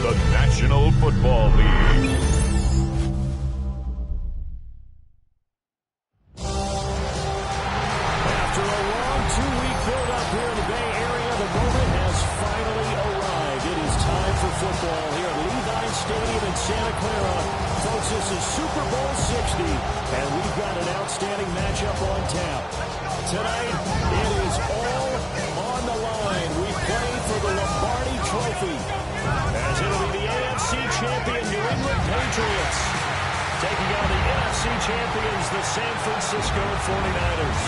of the National Football League. After a long two-week build-up here in the Bay Area, the moment has finally arrived. It is time for football here at Levi Stadium in Santa Clara. Folks, this is Super Bowl 60, and we've got an outstanding matchup on tap. Tonight, it is all on the line. We play for the Lombardi Trophy, as it'll be the AFC champion New England Patriots taking on the NFC champions, the San Francisco 49ers.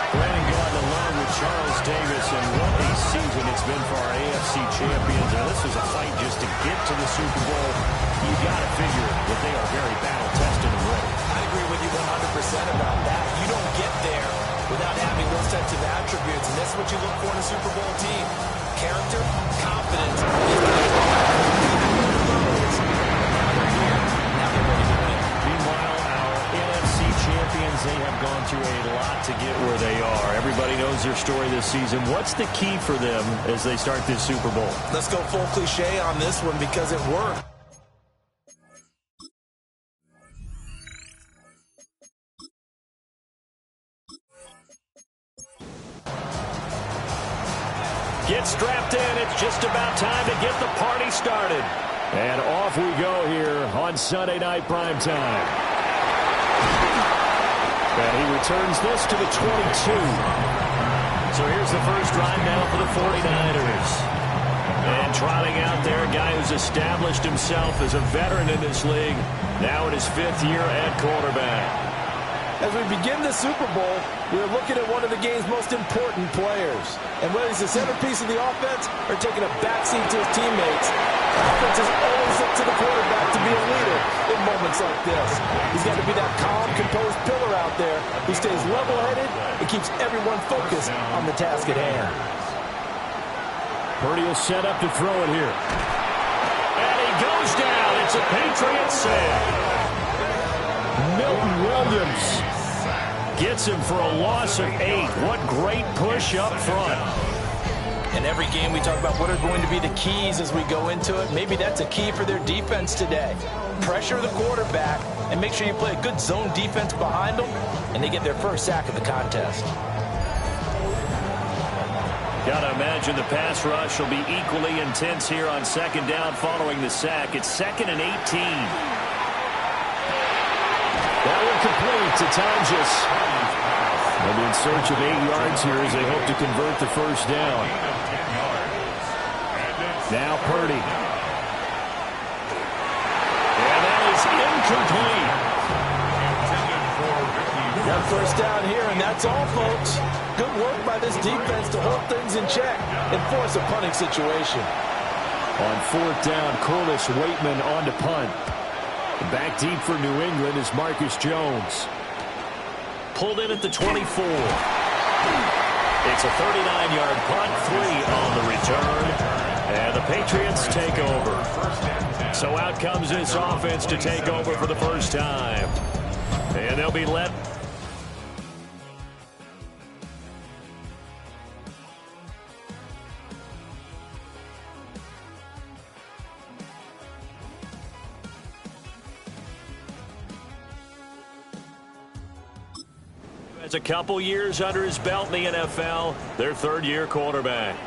Brandon Gaudin along with Charles Davis, and what a season it's been for our AFC champions. Now, this was a fight just to get to the Super Bowl. You got to figure that they are very battle-tested and ready. I agree with you 100% about that. You don't get there without having those types of attributes, and that's what you look for in a Super Bowl team. Character, confidence. Meanwhile, our NFC champions, they have gone through a lot to get where they are. Everybody knows their story this season. What's the key for them as they start this Super Bowl? Let's go full cliche on this one because it worked. Get strapped in. It's just about time to get the party started. And off we go here on Sunday Night Primetime. And he returns this to the 22. So here's the first drive now for the 49ers. And trotting out there, a guy who's established himself as a veteran in this league, now in his 5th year at quarterback. As we begin the Super Bowl, we're looking at one of the game's most important players. And whether he's the centerpiece of the offense or taking a backseat to his teammates, offenses always look to the quarterback to be a leader in moments like this. He's got to be that calm, composed pillar out there who stays level-headed and keeps everyone focused on the task at hand. Purdy will set up to throw it here. And he goes down. It's a Patriot save. Milton Williams gets him for a loss of 8. What great push up front. In every game we talk about what are going to be the keys as we go into it. Maybe that's a key for their defense today. Pressure the quarterback and make sure you play a good zone defense behind them, and they get their first sack of the contest. Got to imagine the pass rush will be equally intense here on second down following the sack. It's 2nd and 18. That one complete to Tonjes. They'll be in search of 8 yards here as they hope to convert the first down. Now Purdy. And that is incomplete. Got first down here, and that's all, folks. Good work by this defense to hold things in check and force a punting situation. On 4th down, Corliss Waitman on to punt. Back deep for New England is Marcus Jones. Pulled in at the 24. It's a 39-yard punt, 3 on the return. And the Patriots take over. So out comes this offense to take over for the first time. And they'll be led. A couple years under his belt in the NFL, their 3rd-year quarterback.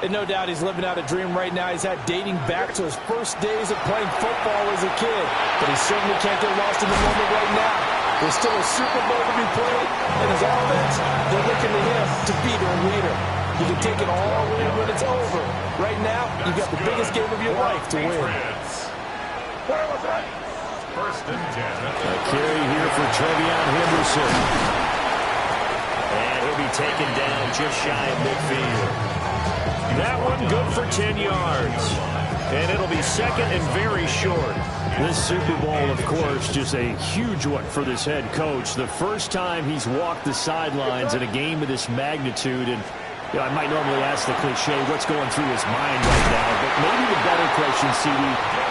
And no doubt he's living out a dream right now. He's had dating back to his first days of playing football as a kid. But he certainly can't get lost in the moment right now. There's still a Super Bowl to be played, and his offense, they're looking to him to be their leader. You can take it all in when it's over. Right now, you've got the biggest game of your life to win. First and 10. A carry here for Trevion Henderson. And he'll be taken down just shy of midfield. That one good for 10 yards. And it'll be 2nd and very short. This Super Bowl, of course, just a huge one for this head coach. The first time he's walked the sidelines in a game of this magnitude. And I might normally ask the cliche, what's going through his mind right now, but maybe the better question, CD,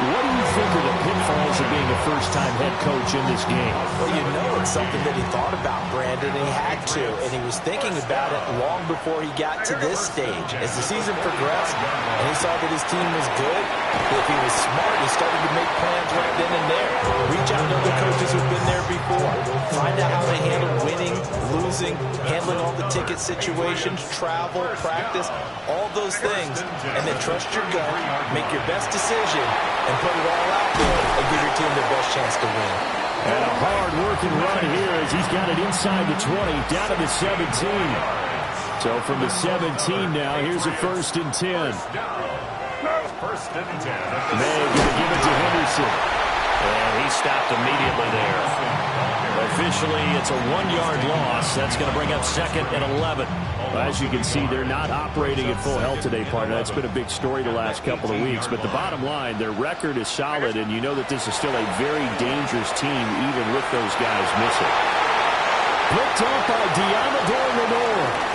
what do you think are the pitfalls of being a first-time head coach in this game? Well, you know it's something that he thought about, Brandon, and he had to, and he was thinking about it long before he got to this stage. As the season progressed, and he saw that his team was good, if he was smart, he started to make plans right then and there. Reach out to other coaches who've been there before. Find out how they handle winning, losing, handling all the ticket situations, travel, practice, all those things, and then trust your gut, make your best decision, and put it all out there and give your team the best chance to win. And a hard-working run here as he's got it inside the 20, down to the 17. So from the 17 now, here's a 1st and 10. First and 10. May going to give it to Henderson. And he stopped immediately there. Officially, it's a 1-yard loss. That's going to bring up 2nd and 11. Well, as you can see, they're not operating at full health today, partner. That's been a big story the last couple of weeks. But the bottom line, their record is solid, and you know that this is still a very dangerous team, even with those guys missing. Picked up by Diamador Lenore.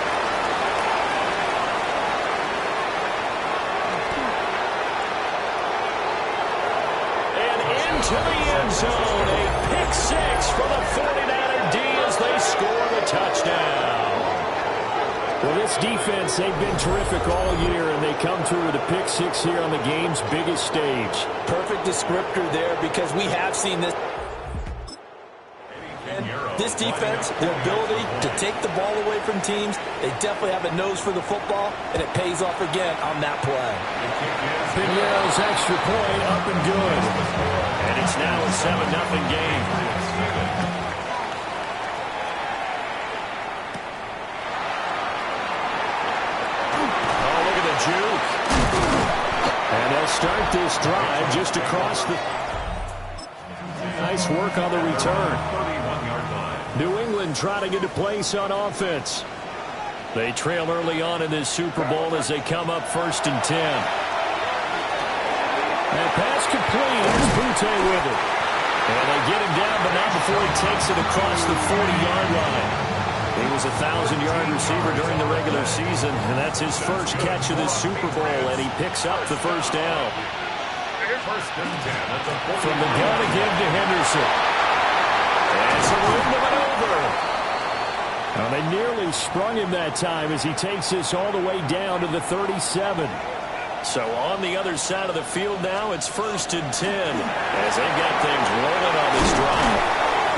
To the end zone, a pick 6 for the 49er D as they score the touchdown. Well, this defense, they've been terrific all year, and they come through with a pick 6 here on the game's biggest stage. Perfect descriptor there, because we have seen this. This defense, their ability to take the ball away from teams, they definitely have a nose for the football, and it pays off again on that play. Pinero's extra point up and good. And it's now a 7-0 game. Oh, look at the juke. And they'll start this drive just across the... Nice work on the return. New England trying to get a place on offense. They trail early on in this Super Bowl as they come up 1st and 10. And pass complete. Here's Butte with it. And they get him down, but not before he takes it across the 40-yard line. He was a 1,000-yard receiver during the regular season, and that's his first catch of this Super Bowl, and he picks up the 1st down. From the gun again to Henderson. And it's a window and over. Now they nearly sprung him that time as he takes this all the way down to the 37. So on the other side of the field now, it's 1st and 10 as they've got things rolling on this drive.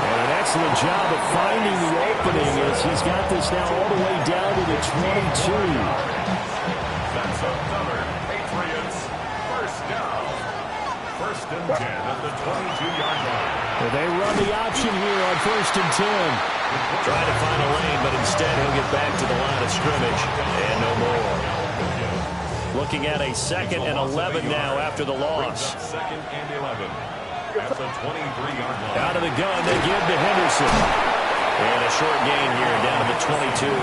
And an excellent job of finding the opening as he's got this now all the way down to the 22. That's another Patriots first down. 1st and 10 at the 22-yard line. Well, they run the option here on 1st and 10. Trying to find a lane, but instead he'll get back to the line of scrimmage and no more. Looking at a 2nd and 11 now after the loss. 2nd and 11. That's a 23-yard line. Out of the gun, they give to Henderson. And a short gain here down to the 22.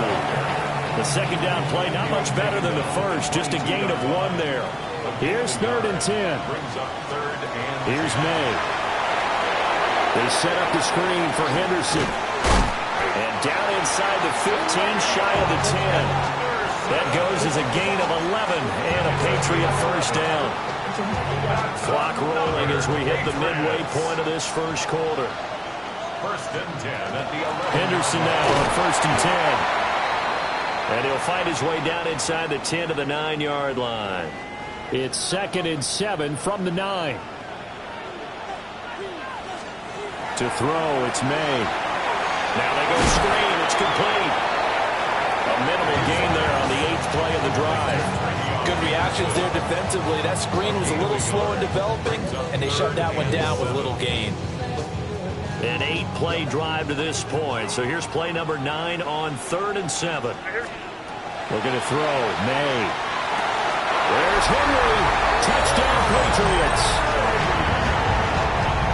The 2nd down play, not much better than the first, just a gain of 1 there. Here's 3rd and 10. Here's May. They set up the screen for Henderson. And down inside the 15, shy of the 10. That goes as a gain of 11 and a Patriot 1st down. Clock rolling as we hit the midway point of this 1st quarter. 1st and 10 at the 11. Henderson now on 1st and 10. And he'll find his way down inside the 10 to the 9-yard line. It's 2nd and 7 from the 9. To throw, it's May. Now they go screen. It's complete. A minimal gain there on the 8th play of the drive. Good reactions there defensively. That screen was a little slow in developing, and they shut that one down with little gain. An 8-play drive to this point. So here's play number 9 on 3rd and 7. Looking to throw, May. There's Henry. Touchdown, Patriots.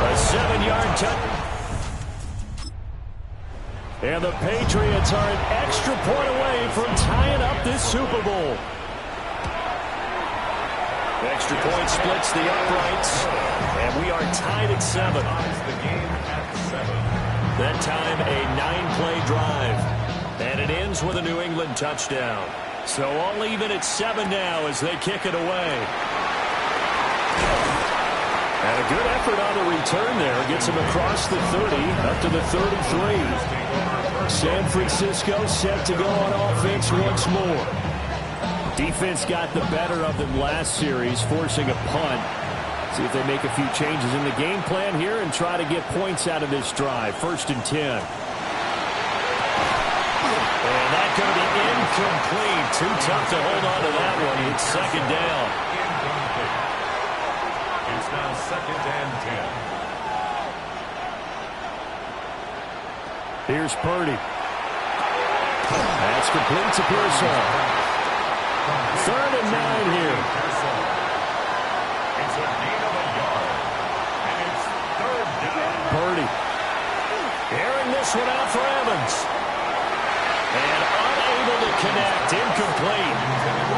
A 7-yard touchdown. And the Patriots are an extra point away from tying up this Super Bowl. Extra point splits the uprights, and we are tied at 7. That time a 9-play drive, and it ends with a New England touchdown. So all even at 7 now as they kick it away. And a good effort on the return there. Gets him across the 30, up to the 33. San Francisco set to go on offense once more. Defense got the better of them last series, forcing a punt. See if they make a few changes in the game plan here and try to get points out of this drive. 1st and 10. And that's going to be incomplete. Too tough to hold on to that one. It's 2nd down. It's now 2nd and 10. Here's Purdy. That's complete to Pearson. 3rd and 9 here. It's a gain of a yard. And it's 3rd down. Purdy. Airing this one out for Evans. And unable to connect. Incomplete.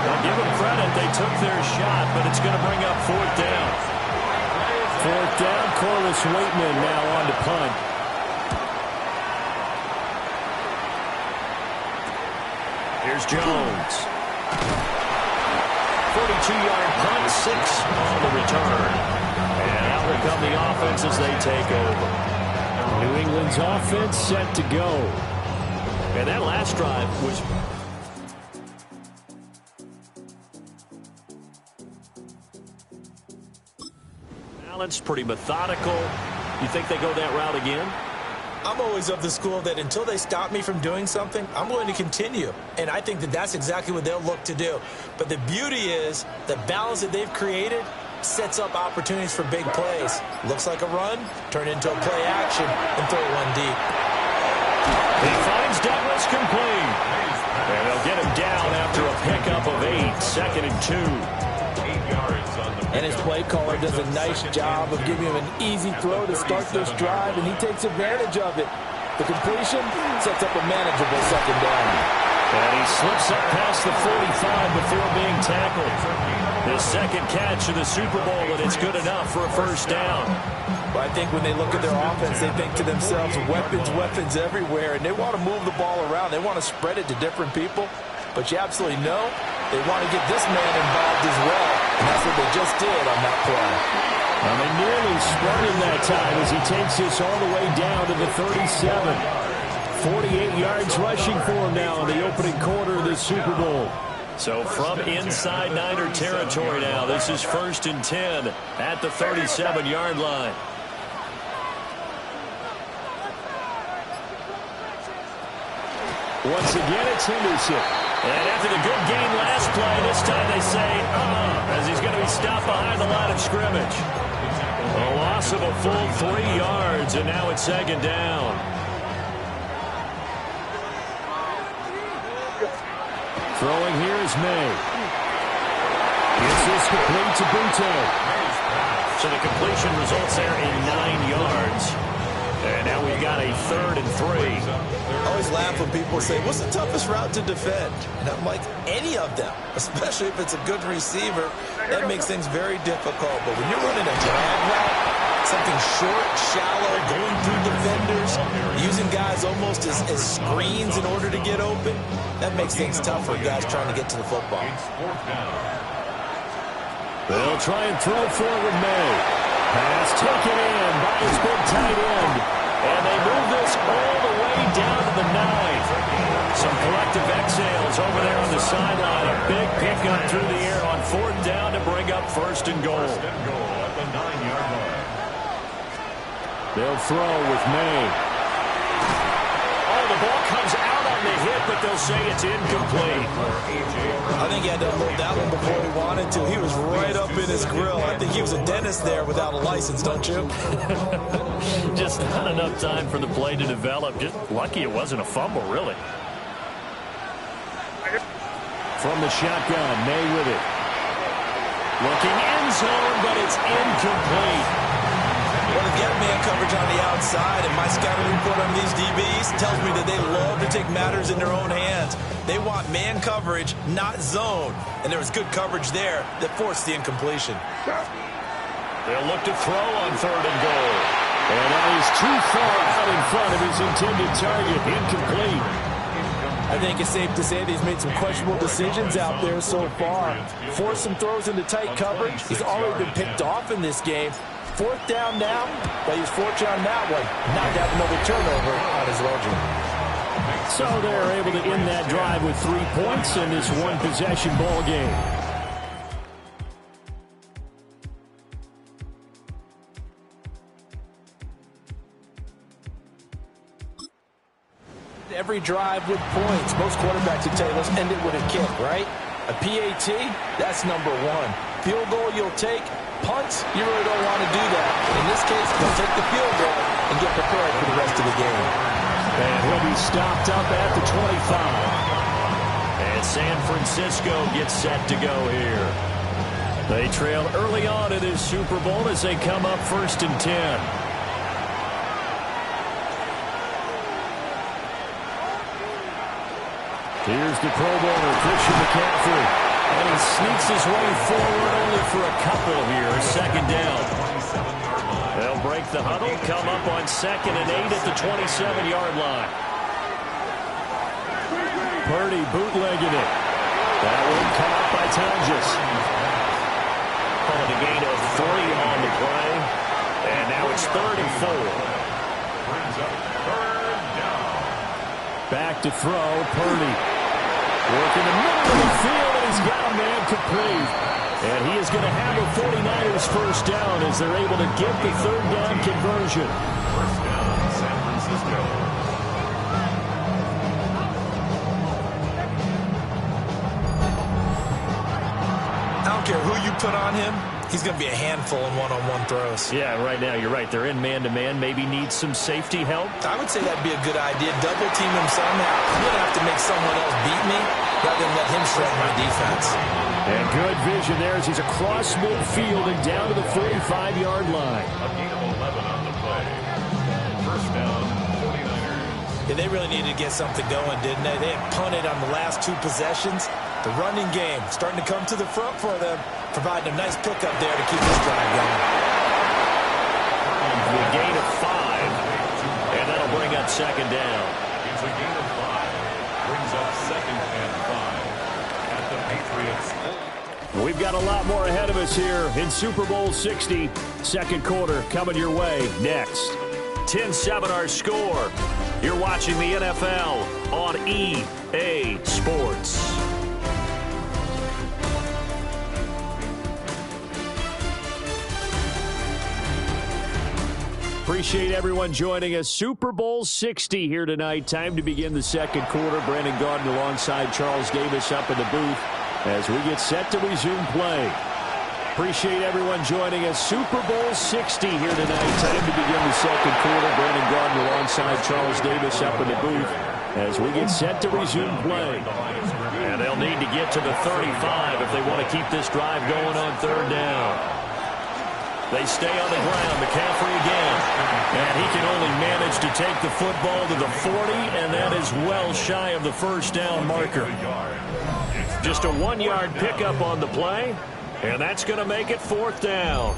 I'll give them credit. They took their shot, but it's going to bring up 4th down. 4th down. Corliss Waitman now on to punt. Here's Jones. 42-yard punt, 6 on the return. And out will come the offense as they take over. New England's offense set to go. And that last drive was... balanced, pretty methodical. You think they go that route again? I'm always of the school that until they stop me from doing something, I'm going to continue. And I think that that's exactly what they'll look to do. But the beauty is the balance that they've created sets up opportunities for big plays. Looks like a run, turn into a play action, and throw one deep. He finds Douglas complete. And they'll get him down after a pickup of 8. 2nd and 2. 8 yards on the And his play caller does a nice job of giving him an easy throw to start this drive, and he takes advantage of it. The completion sets up a manageable 2nd down. And he slips up past the 45 before being tackled. His 2nd catch of the Super Bowl, and it's good enough for a 1st down. Well, I think when they look at their offense, they think to themselves, weapons everywhere, and they want to move the ball around. They want to spread it to different people. But you absolutely know they want to get this man involved as well. And that's what they just did on that play. And they nearly spread him that time as he takes this all the way down to the 37. 48 yards rushing for him now in the opening quarter of this Super Bowl. So from inside Niner territory now, this is 1st and 10 at the 37-yard line. Once again, it's Henderson. And after the good game last play, this time they say, as he's going to be stopped behind the line of scrimmage. A loss of a full 3 yards, and now it's 2nd down. Throwing here is May. Gets this complete to Butte. So the completion results there in 9 yards. And now we've got a 3rd and 3. I always laugh when people say, what's the toughest route to defend? And I'm like, any of them, especially if it's a good receiver. That makes things very difficult. But when you're running a drag route, something short, shallow, going through defenders, using guys almost as screens in order to get open, that makes things tough for guys trying to get to the football. They'll try and throw for it with May. Pass taken in by his big tight end. And they move this all the way down to the 9. Some collective exhales over there on the sideline. A big pickup through the air on 4th down to bring up 1st and goal. First and goal at the 9-yard line. They'll throw with May. Oh, the ball comes out on the hit, but they'll say it's incomplete. I think he had to unload that one before he wanted to. He was right up in his grill. I think he was a dentist there without a license, don't you? Just not enough time for the play to develop. Just lucky it wasn't a fumble, really. From the shotgun, May with it. Looking end zone, but it's incomplete. Well, to get man coverage on the outside, and my scouting report on these DBs tells me that they love to take matters in their own hands. They want man coverage, not zone. And there was good coverage there that forced the incompletion. They'll look to throw on 3rd and goal. And that is too far out in front of his intended target. Incomplete. I think it's safe to say that he's made some questionable decisions out there so far. Forced some throws into tight coverage. He's already been picked off in this game. Fourth down now, but he's fortunate on that one. Not to have another turnover on his ledger. So they're able to end that drive with 3 points in this one-possession ball game. Every drive with points. Most quarterbacks would tell you, let's end it with a kick, right? A PAT, that's number one. Field goal you'll take. Punts, you really don't want to do that. In this case, they'll take the field goal and get prepared for the rest of the game. And he'll be stopped up at the 25. And San Francisco gets set to go here. They trail early on in this Super Bowl as they come up 1st and 10. Here's the Pro Bowler, Christian McCaffrey. And he sneaks his way forward only for a couple here. 2nd down. They'll break the huddle, come up on 2nd and 8 at the 27-yard line. Purdy bootlegging it. That one caught up by Tonjes. Calling a gain of 3 on the play. And now it's 3rd and 4. Back to throw, Purdy. Working the middle of the field, and he's got a man complete. And he is going to have a 49ers first down as they're able to get the 3rd down conversion. First down, San Francisco. I don't care who you put on him. He's going to be a handful in one-on-one throws. Yeah, right now, you're right. They're in man-to-man. Maybe need some safety help. I would say that'd be a good idea. Double team him somehow. I'm going to have to make someone else beat me rather than let him shred my defense. And good vision there as he's across midfield and down to the 45-yard line. A gain of 11 on the play. First down, 49ers. Yeah, they really needed to get something going, didn't they? They had punted on the last 2 possessions. The running game starting to come to the front for them, providing a nice pickup there to keep this drive going. A gain of 5, and that'll bring up 2nd down. It's a gain of 5. Brings up 2nd and 5 at the Patriots. We've got a lot more ahead of us here in Super Bowl 60. 2nd quarter coming your way next. 10-7 our score. You're watching the NFL on EA Sports. Appreciate everyone joining us. Super Bowl 60 here tonight. Time to begin the 2nd quarter. Brandon Gaudin alongside Charles Davis up in the booth as we get set to resume play. Appreciate everyone joining us. Super Bowl 60 here tonight. Time to begin the 2nd quarter. Brandon Gaudin alongside Charles Davis up in the booth as we get set to resume play. And they'll need to get to the 35 if they want to keep this drive going on 3rd down. They stay on the ground. McCaffrey again. And he can only manage to take the football to the 40, and that is well shy of the 1st down marker. Just a 1-yard pickup on the play, and that's going to make it 4th down.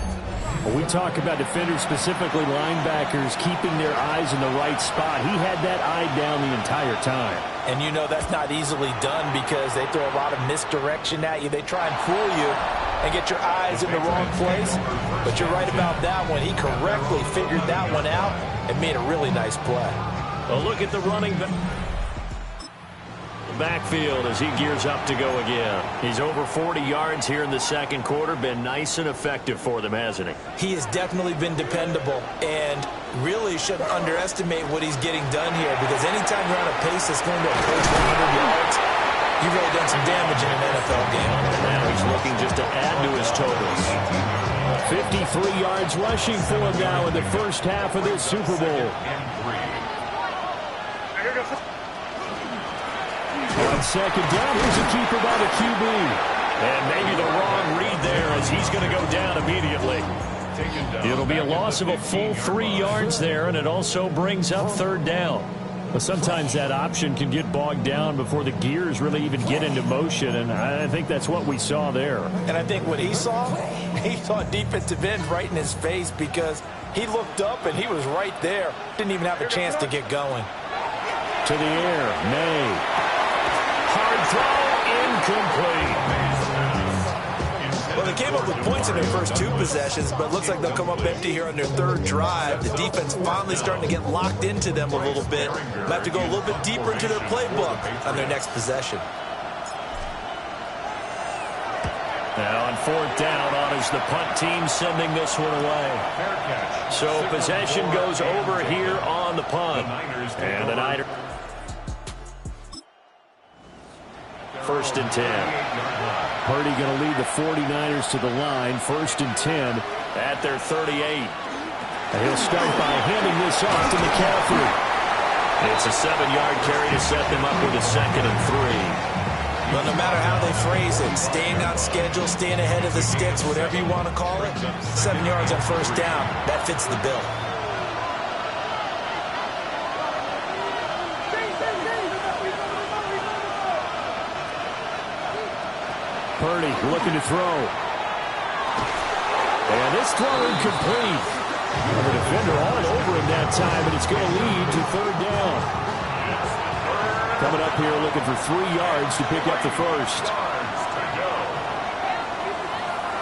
When we talk about defenders, specifically linebackers, keeping their eyes in the right spot, he had that eye down the entire time. And you know that's not easily done because they throw a lot of misdirection at you. They try and fool you and get your eyes in the wrong place. But you're right about that one. He correctly figured that one out and made a really nice play. A look at the running backfield as he gears up to go again. He's over 40 yards here in the 2nd quarter. Been nice and effective for them, hasn't he? He has definitely been dependable and really shouldn't underestimate what he's getting done here because anytime you're on a pace that's going to approach 100 yards, you've really done some damage in an NFL game. Now he's looking just to add to his totals. 53 yards rushing for him now in the 1st half of this Super Bowl. On 2nd down, here's a keeper by the QB. And maybe the wrong read there as he's going to go down immediately. It'll be a loss of a full 3 yards there, and it also brings up 3rd down. But sometimes that option can get bogged down before the gears really even get into motion, and I think that's what we saw there. And I think what he saw defensive end right in his face because he looked up and he was right there. Didn't even have a chance to get going. To the air, May. Hard throw, incomplete. Well, they came up with points in their first 2 possessions, but it looks like they'll come up empty here on their 3rd drive. The defense finally starting to get locked into them a little bit. They'll have to go a little bit deeper into their playbook on their next possession. Now on 4th down, on is the punt team sending this one away. So possession goes over here on the punt. And the Niners. 1st and 10. Purdy going to lead the 49ers to the line. 1st and 10 at their 38. And he'll start by handing this off to McCaffrey. It's a 7-yard carry to set them up with a 2nd and 3. Well, no matter how they phrase it, staying on schedule, staying ahead of the sticks, whatever you want to call it, 7 yards on 1st down, that fits the bill. Purdy looking to throw. And this throw incomplete. And the defender all over him that time, and it's going to lead to 3rd down. Coming up here looking for 3 yards to pick up the 1st.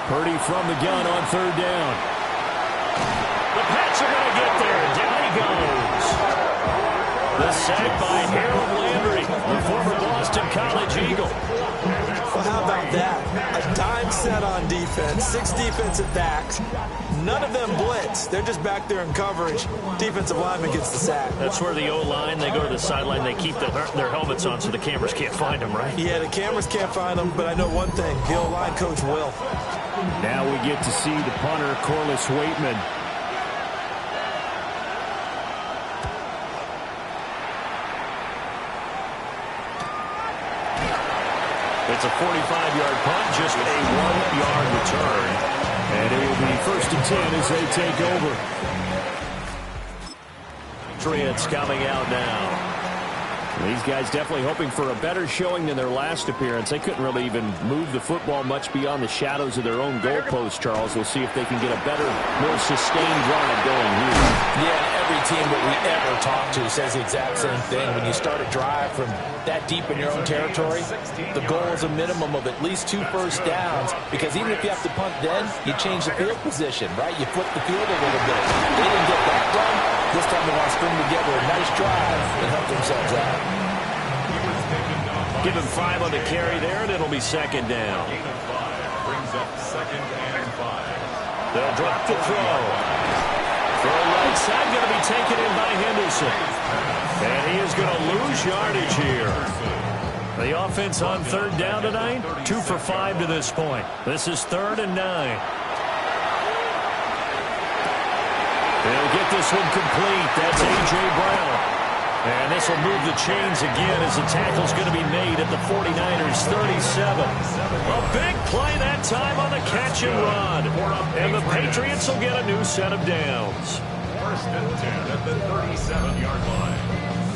Purdy from the gun on 3rd down. The Pats are going to get there. Down he goes. The sack by Harold Landry, the former Boston College Eagle. Well, how about that? A dime set on defense, 6 defensive backs. None of them blitz. They're just back there in coverage. Defensive lineman gets the sack. That's where the O-line, they go to the sideline, they keep their helmets on so the cameras can't find them, right? Yeah, the cameras can't find them, but I know one thing. The O-line coach will. Now we get to see the punter, Corliss Waitman. It's a 45-yard punt, just a 1-yard return. And it will be 1st and 10 as they take over. Patriots coming out now. These guys definitely hoping for a better showing than their last appearance. They couldn't really even move the football much beyond the shadows of their own goalpost, Charles. We'll see if they can get a better, more sustained drive going here. Yeah, every team that we ever talk to says the exact same thing. When you start a drive from that deep in your own territory, the goal is a minimum of at least 2 first downs, because even if you have to punt then, you change the field position, right? You flip the field a little bit. They didn't get that done. This time they want to string together a nice drive and help themselves out. Give him 5 on the carry there, and it'll be 2nd down. Brings up 2nd and 5. They'll drop the throw. Throw right side, going to be taken in by Henderson. And he is going to lose yardage here. The offense on 3rd down tonight, 2 for 5 to this point. This is 3rd and 9. They'll get this one complete. That's A.J. Brown. And this will move the chains again as the tackle's going to be made at the 49ers 37. A big play that time on the catch and run. And the Patriots will get a new set of downs. 1st and 10 at the 37-yard line.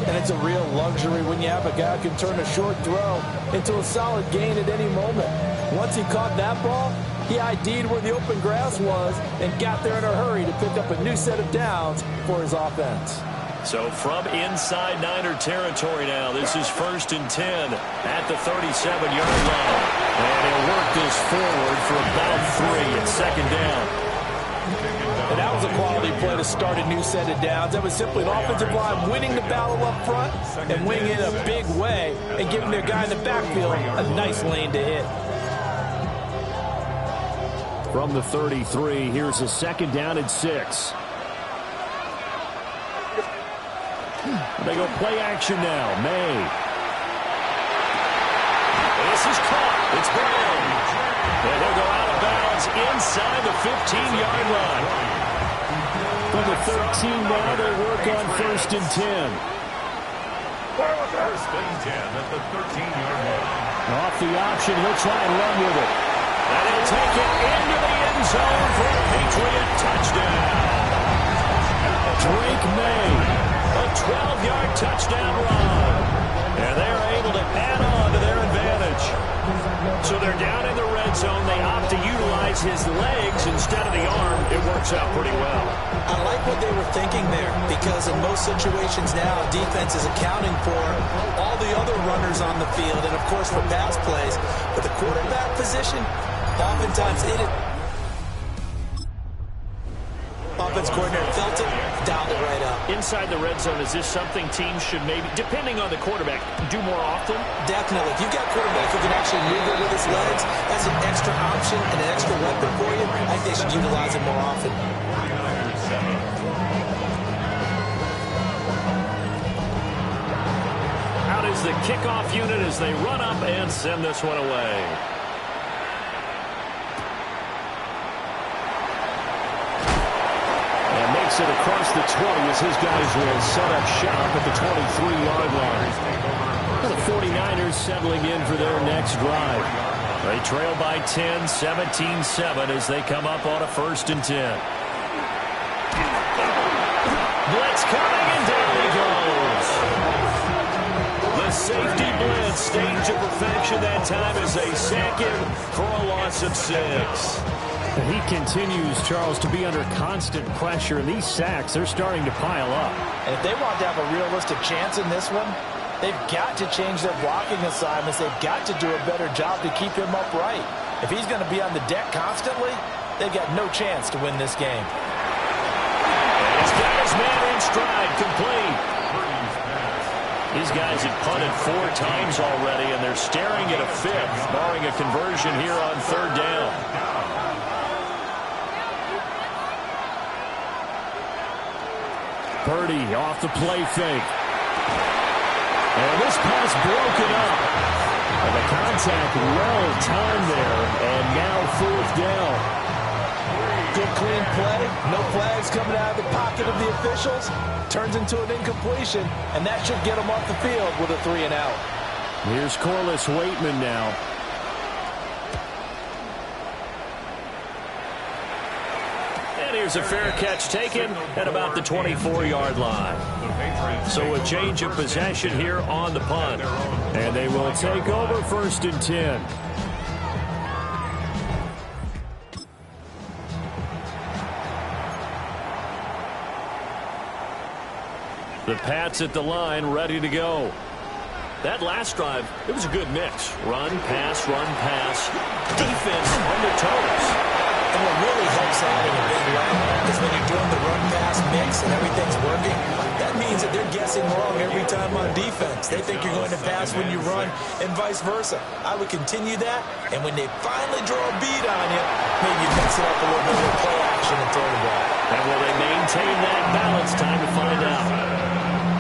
And it's a real luxury when you have a guy who can turn a short throw into a solid gain at any moment. Once he caught that ball, he ID'd where the open grass was and got there in a hurry to pick up a new set of downs for his offense. So from inside Niner territory now, this is 1st and 10 at the 37-yard line. And he'll work this forward for about 3 at 2nd down. And that was a quality play to start a new set of downs. That was simply an offensive line winning the battle up front and winning it in a big way and giving their guy in the backfield a nice lane to hit. From the 33, here's a 2nd down and 6. They go play action now. May. This is caught. It's Brown. And he'll go out of bounds inside the 15-yard line. From the 13 now, they work on 1st and 10. 1st and 10 at the 13-yard line. Off the option, he'll try and run with it. And he'll take it into the end zone for a Patriot touchdown. Drake May. A 12-yard touchdown run. And they're able to add on to their advantage. So they're down in the red zone. They opt to utilize his legs instead of the arm. It works out pretty well. I like what they were thinking there, because in most situations now, defense is accounting for all the other runners on the field and, of course, for pass plays. But the quarterback position, oftentimes offense coordinator felt it, dialed it right up. Inside the red zone, is this something teams should maybe, depending on the quarterback, do more often? Definitely. If you've got a quarterback who can actually move it with his legs, that's an extra option and an extra weapon for you. I think they should utilize it more often. Out is the kickoff unit as they run up and send this one away. Makes it across the 20 as his guys will set up shop at the 23-yard line. The 49ers settling in for their next drive. They trail by 10, 17-7 as they come up on a 1st and 10. Blitz coming, and down he goes. The safety blitz, stage of perfection that time as they sack him for a loss of 6. He continues, Charles, to be under constant pressure, and these sacks, they're starting to pile up. And if they want to have a realistic chance in this one, they've got to change their blocking assignments. They've got to do a better job to keep him upright. If he's going to be on the deck constantly, they've got no chance to win this game. He's got his man in stride, complete. These guys have punted 4 times already, and they're staring at a 5th, barring a conversion here on 3rd down. Purdy off the play fake. And this pass broken up. And the contact well timed there. And now 4th down. Good clean play. No flags coming out of the pocket of the officials. Turns into an incompletion. And that should get them off the field with a 3 and out. Here's Corliss Waitman now. Here's a fair catch taken at about the 24-yard line. So a change of possession here on the punt. And they will take over 1st and 10. The Pats at the line, ready to go. That last drive, it was a good mix. Run, pass, defense on their toes. And what really helps out in a big way is when you're doing the run-pass mix and everything's working, that means that they're guessing wrong every time on defense. They think you're going to pass when you run and vice versa. I would continue that, and when they finally draw a bead on you, maybe you mix it up a little bit with play action and throw the ball. And will they maintain that balance? Time to find out.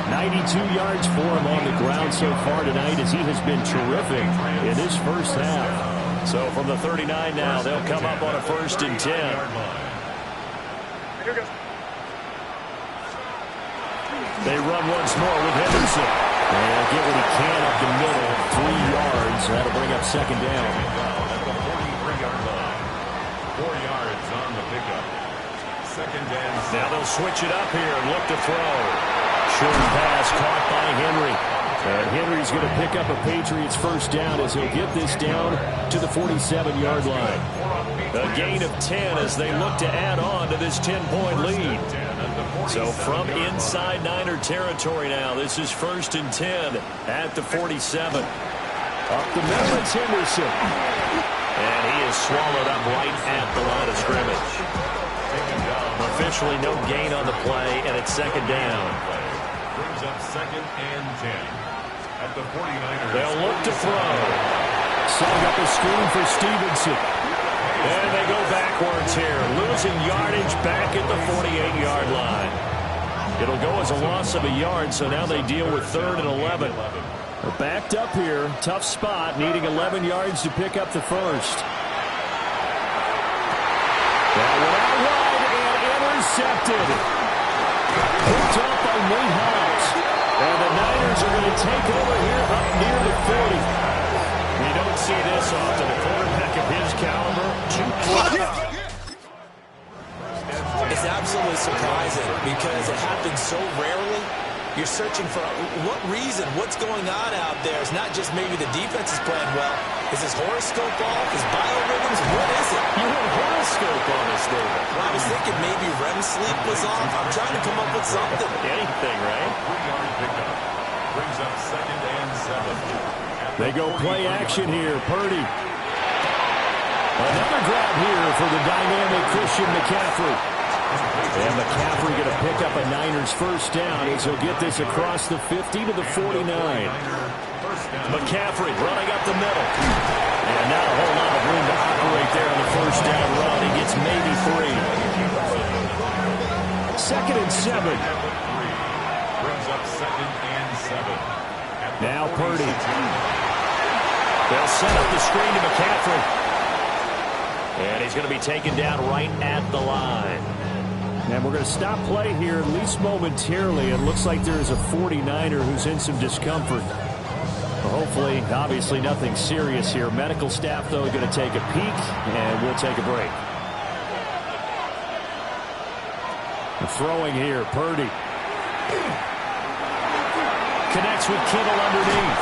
92 yards for him on the ground so far tonight as he has been terrific in this first half. So from the 39 now, they'll come up on a 1st and 10. They run once more with Henderson. And he'll get what he can up the middle, 3 yards. That'll bring up 2nd down. At the 43-yard line. 4 yards on the pickup. 2nd and 7. Now they'll switch it up here and look to throw. Short pass caught by Henry. And Henry's going to pick up a Patriots 1st down as he'll get this down to the 47-yard line. A gain of 10 as they look to add on to this 10-point lead. So from inside Niner territory now, this is 1st and 10 at the 47. Up the middle, it's Henderson. And he is swallowed up right at the line of scrimmage. Officially no gain on the play, and it's 2nd down. Brings up 2nd and 10. At the 49ers. They'll look to throw. Setting up a screen for Stevenson. And they go backwards here. Losing yardage back at the 48-yard line. It'll go as a loss of a yard, so now they deal with 3rd and 11. They're backed up here. Tough spot, needing 11 yards to pick up the 1st. That went out wide and intercepted. Picked up by Nate Hobbs. And the Niners are going to take over here up near the 40. You don't see this often. A quarterback of his caliber. It's absolutely surprising because it happens so rarely. you're searching for what reason, what's going on out there. It's not just maybe the defense is playing well. Is his horoscope off? His biorhythms? What is it? You have a horoscope on us, David. Well, I was thinking maybe REM sleep was off. I'm trying to come up with something. Anything, right? 3-yard pickup. Brings up 2nd and 7. They go play action here. Purdy. Another grab here for the dynamic Christian McCaffrey. And McCaffrey going to pick up a Niners first down as he'll get this across the 50 to the 49. McCaffrey running up the middle. And not a whole lot of room to operate there on the first down run. He gets maybe 3. 2nd and 7. Brings up 2nd and 7. Now Purdy. They'll set up the screen to McCaffrey. And he's going to be taken down right at the line. And we're going to stop play here, at least momentarily. It looks like there's a 49er who's in some discomfort. Hopefully, obviously nothing serious here. Medical staff, though, going to take a peek, and we'll take a break. Throwing here, Purdy. Connects with Kittle underneath.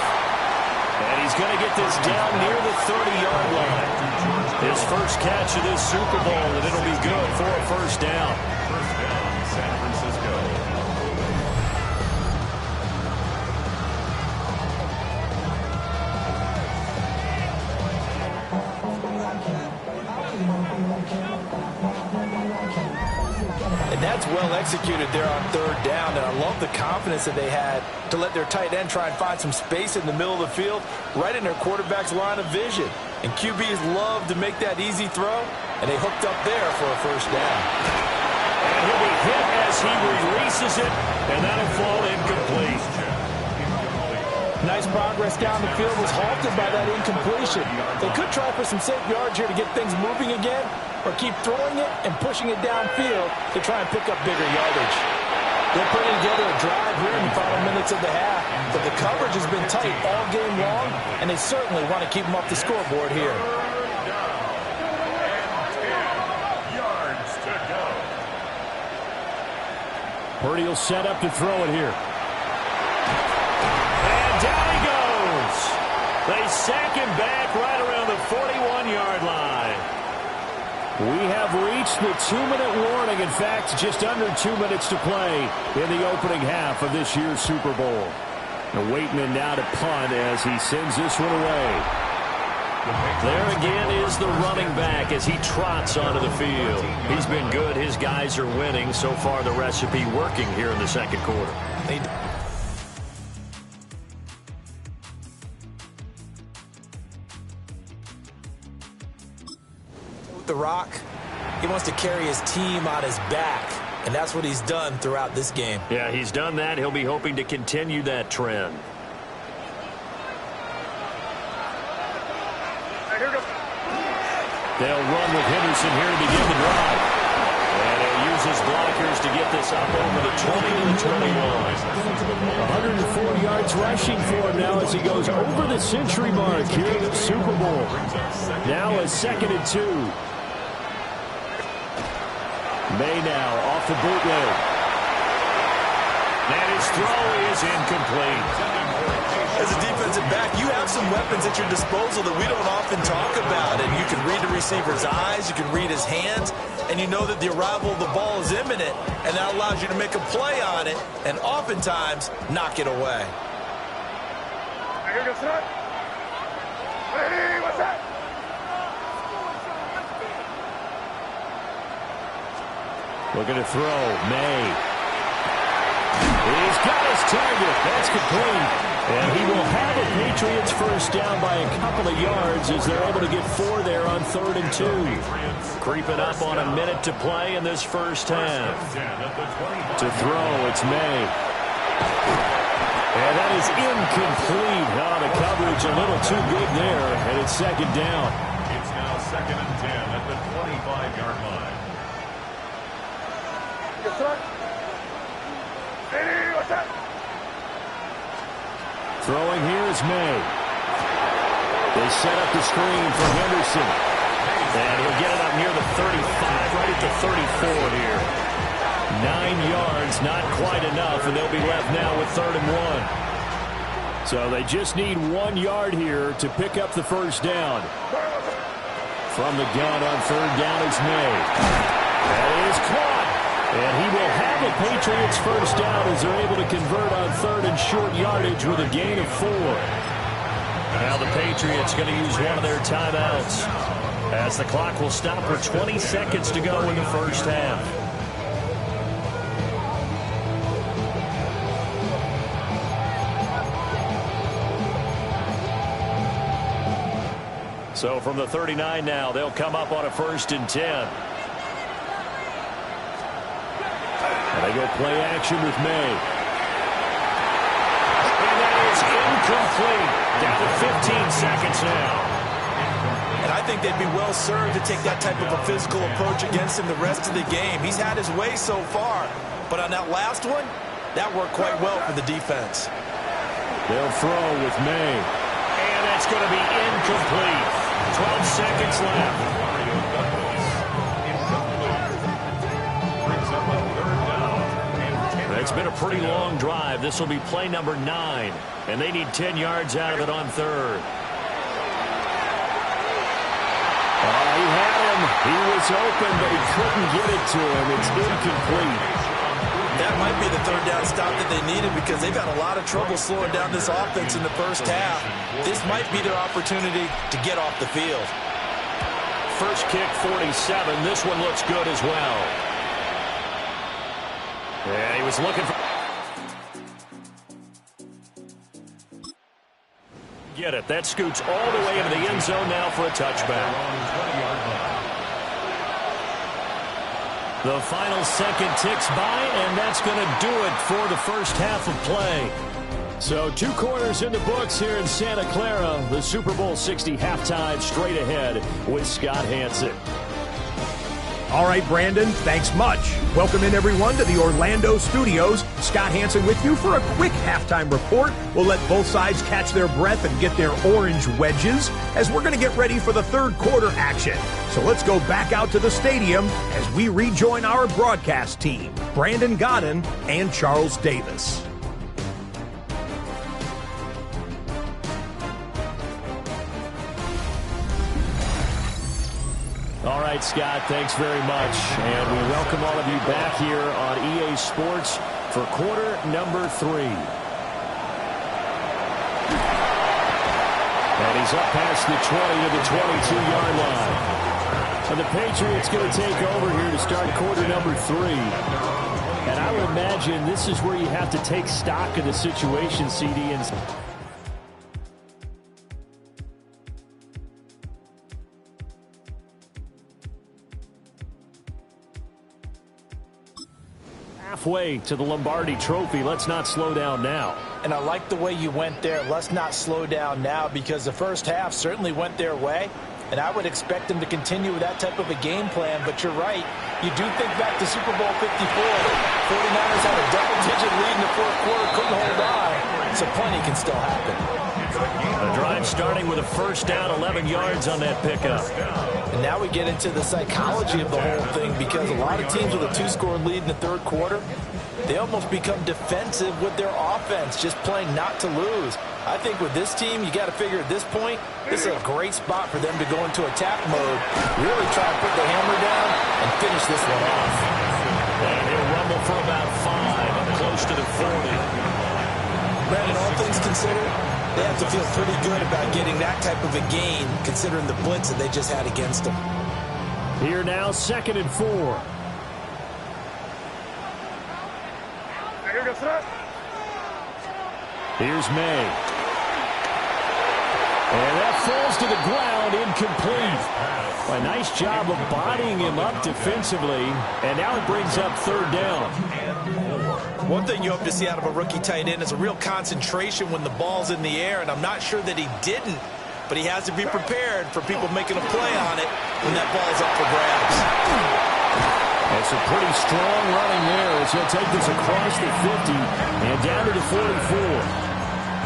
And he's going to get this down near the 30-yard line. His first catch of this Super Bowl, and it'll be good for a first down. First down, San Francisco. And that's well executed there on 3rd down. And I love the confidence that they had to let their tight end try and find some space in the middle of the field, right in their quarterback's line of vision. And QBs love to make that easy throw, and they hooked up there for a first down. And he'll be hit as he releases it, and that'll fall incomplete. Nice progress down the field, was halted by that incompletion. They could try for some safe yards here to get things moving again, or keep throwing it and pushing it downfield to try and pick up bigger yardage. They're putting together a drive here in the final minutes of the half, but the coverage has been tight all game long, and they certainly want to keep them off the scoreboard here. 10 yards to go. Purdy will set up to throw it here. And down he goes. They sack him back right around the 41-yard line. We have reached the 2-minute warning. In fact, just under 2 minutes to play in the opening half of this year's Super Bowl. And Waitman now to punt as he sends this one away. There again is the running back as he trots onto the field. He's been good. His guys are winning. So far, the recipe working here in the second quarter. The Rock, he wants to carry his team on his back, and that's what he's done throughout this game. Yeah, he's done that. He'll be hoping to continue that trend. They'll run with Henderson here to begin the drive. And he'll use his blockers to get this up over the 20 to the 21. 140 yards rushing for him now as he goes over the century mark here in the Super Bowl. Now a 2nd and 2. May now off the bootleg. And his throw is incomplete. As a defensive back, you have some weapons at your disposal that we don't often talk about. And you can read the receiver's eyes, you can read his hands, and you know that the arrival of the ball is imminent, and that allows you to make a play on it and oftentimes knock it away. Looking to throw. May. He's got his target. That's complete. And he will have a Patriots first down by a couple of yards as they're able to get 4 there on 3rd and 2. Creeping up on a minute to play in this first half. To throw, it's May. And that is incomplete. Oh, the coverage a little too good there, and it's 2nd down. It's now 2nd and 10 at the 25-yard line. Throwing here is May. They set up the screen for Henderson. And he'll get it up near the 35, right at the 34 here. 9 yards, not quite enough, and they'll be left now with 3rd and 1. So they just need 1 yard here to pick up the first down. From the gun on 3rd down is May. That is caught. And he will have the Patriots first down as they're able to convert on 3rd and short yardage with a gain of 4. Now the Patriots going to use one of their timeouts as the clock will stop for 20 seconds to go in the first half. So from the 39 now, they'll come up on a 1st and 10. And they go play action with May. And that is incomplete. Down to 15 seconds now. And I think they'd be well served to take that type of a physical approach against him the rest of the game. He's had his way so far. But on that last one, that worked quite well for the defense. They'll throw with May. And that's going to be incomplete. 12 seconds left. It's been a pretty long drive. This will be play number 9. And they need 10 yards out of it on 3rd. He had him. He was open, but he couldn't get it to him. It's incomplete. That might be the 3rd down stop that they needed because they've had a lot of trouble slowing down this offense in the first half. This might be their opportunity to get off the field. First kick, 47. This one looks good as well. Yeah, he was looking for... Get it. That scoots all the way into the end zone now for a touchback. The final second ticks by, and that's going to do it for the first half of play. So 2 quarters in the books here in Santa Clara. The Super Bowl 60 halftime straight ahead with Scott Hanson. All right, Brandon, thanks much. Welcome in, everyone, to the Orlando studios. Scott Hanson with you for a quick halftime report. We'll let both sides catch their breath and get their orange wedges as we're going to get ready for the 3rd quarter action. So let's go back out to the stadium as we rejoin our broadcast team, Brandon Godden and Charles Davis. All right, Scott, thanks very much. And we welcome all of you back here on EA Sports for quarter number 3. And he's up past the 20 to the 22-yard line. And the Patriots going to take over here to start quarter number 3. And I would imagine this is where you have to take stock of the situation, CD, and... halfway to the Lombardi Trophy. Let's not slow down now. And I like the way you went there. Let's not slow down now because the first half certainly went their way. And I would expect them to continue with that type of a game plan. But you're right. You do think back to Super Bowl 54. 49ers had a double-digit lead in the 4th quarter. Couldn't hold on. So plenty can still happen. The drive starting with a first down, 11 yards on that pickup. And now we get into the psychology of the whole thing because a lot of teams with a 2-score lead in the 3rd quarter, they almost become defensive with their offense, just playing not to lose. I think with this team, you got to figure at this point, this is a great spot for them to go into attack mode, really try to put the hammer down and finish this one off. And he'll rumble for about 5, close to the 40. Brandon, all things considered, they have to feel pretty good about getting that type of a gain, considering the blitz that they just had against them. Here now, 2nd and 4. Here's May. And that falls to the ground, incomplete. A nice job of bodying him up defensively, and now it brings up 3rd down. One thing you hope to see out of a rookie tight end is a real concentration when the ball's in the air, and I'm not sure that he didn't, but he has to be prepared for people making a play on it when that ball's up for grabs. That's a pretty strong running there as he'll take this across the 50 and down to the 44.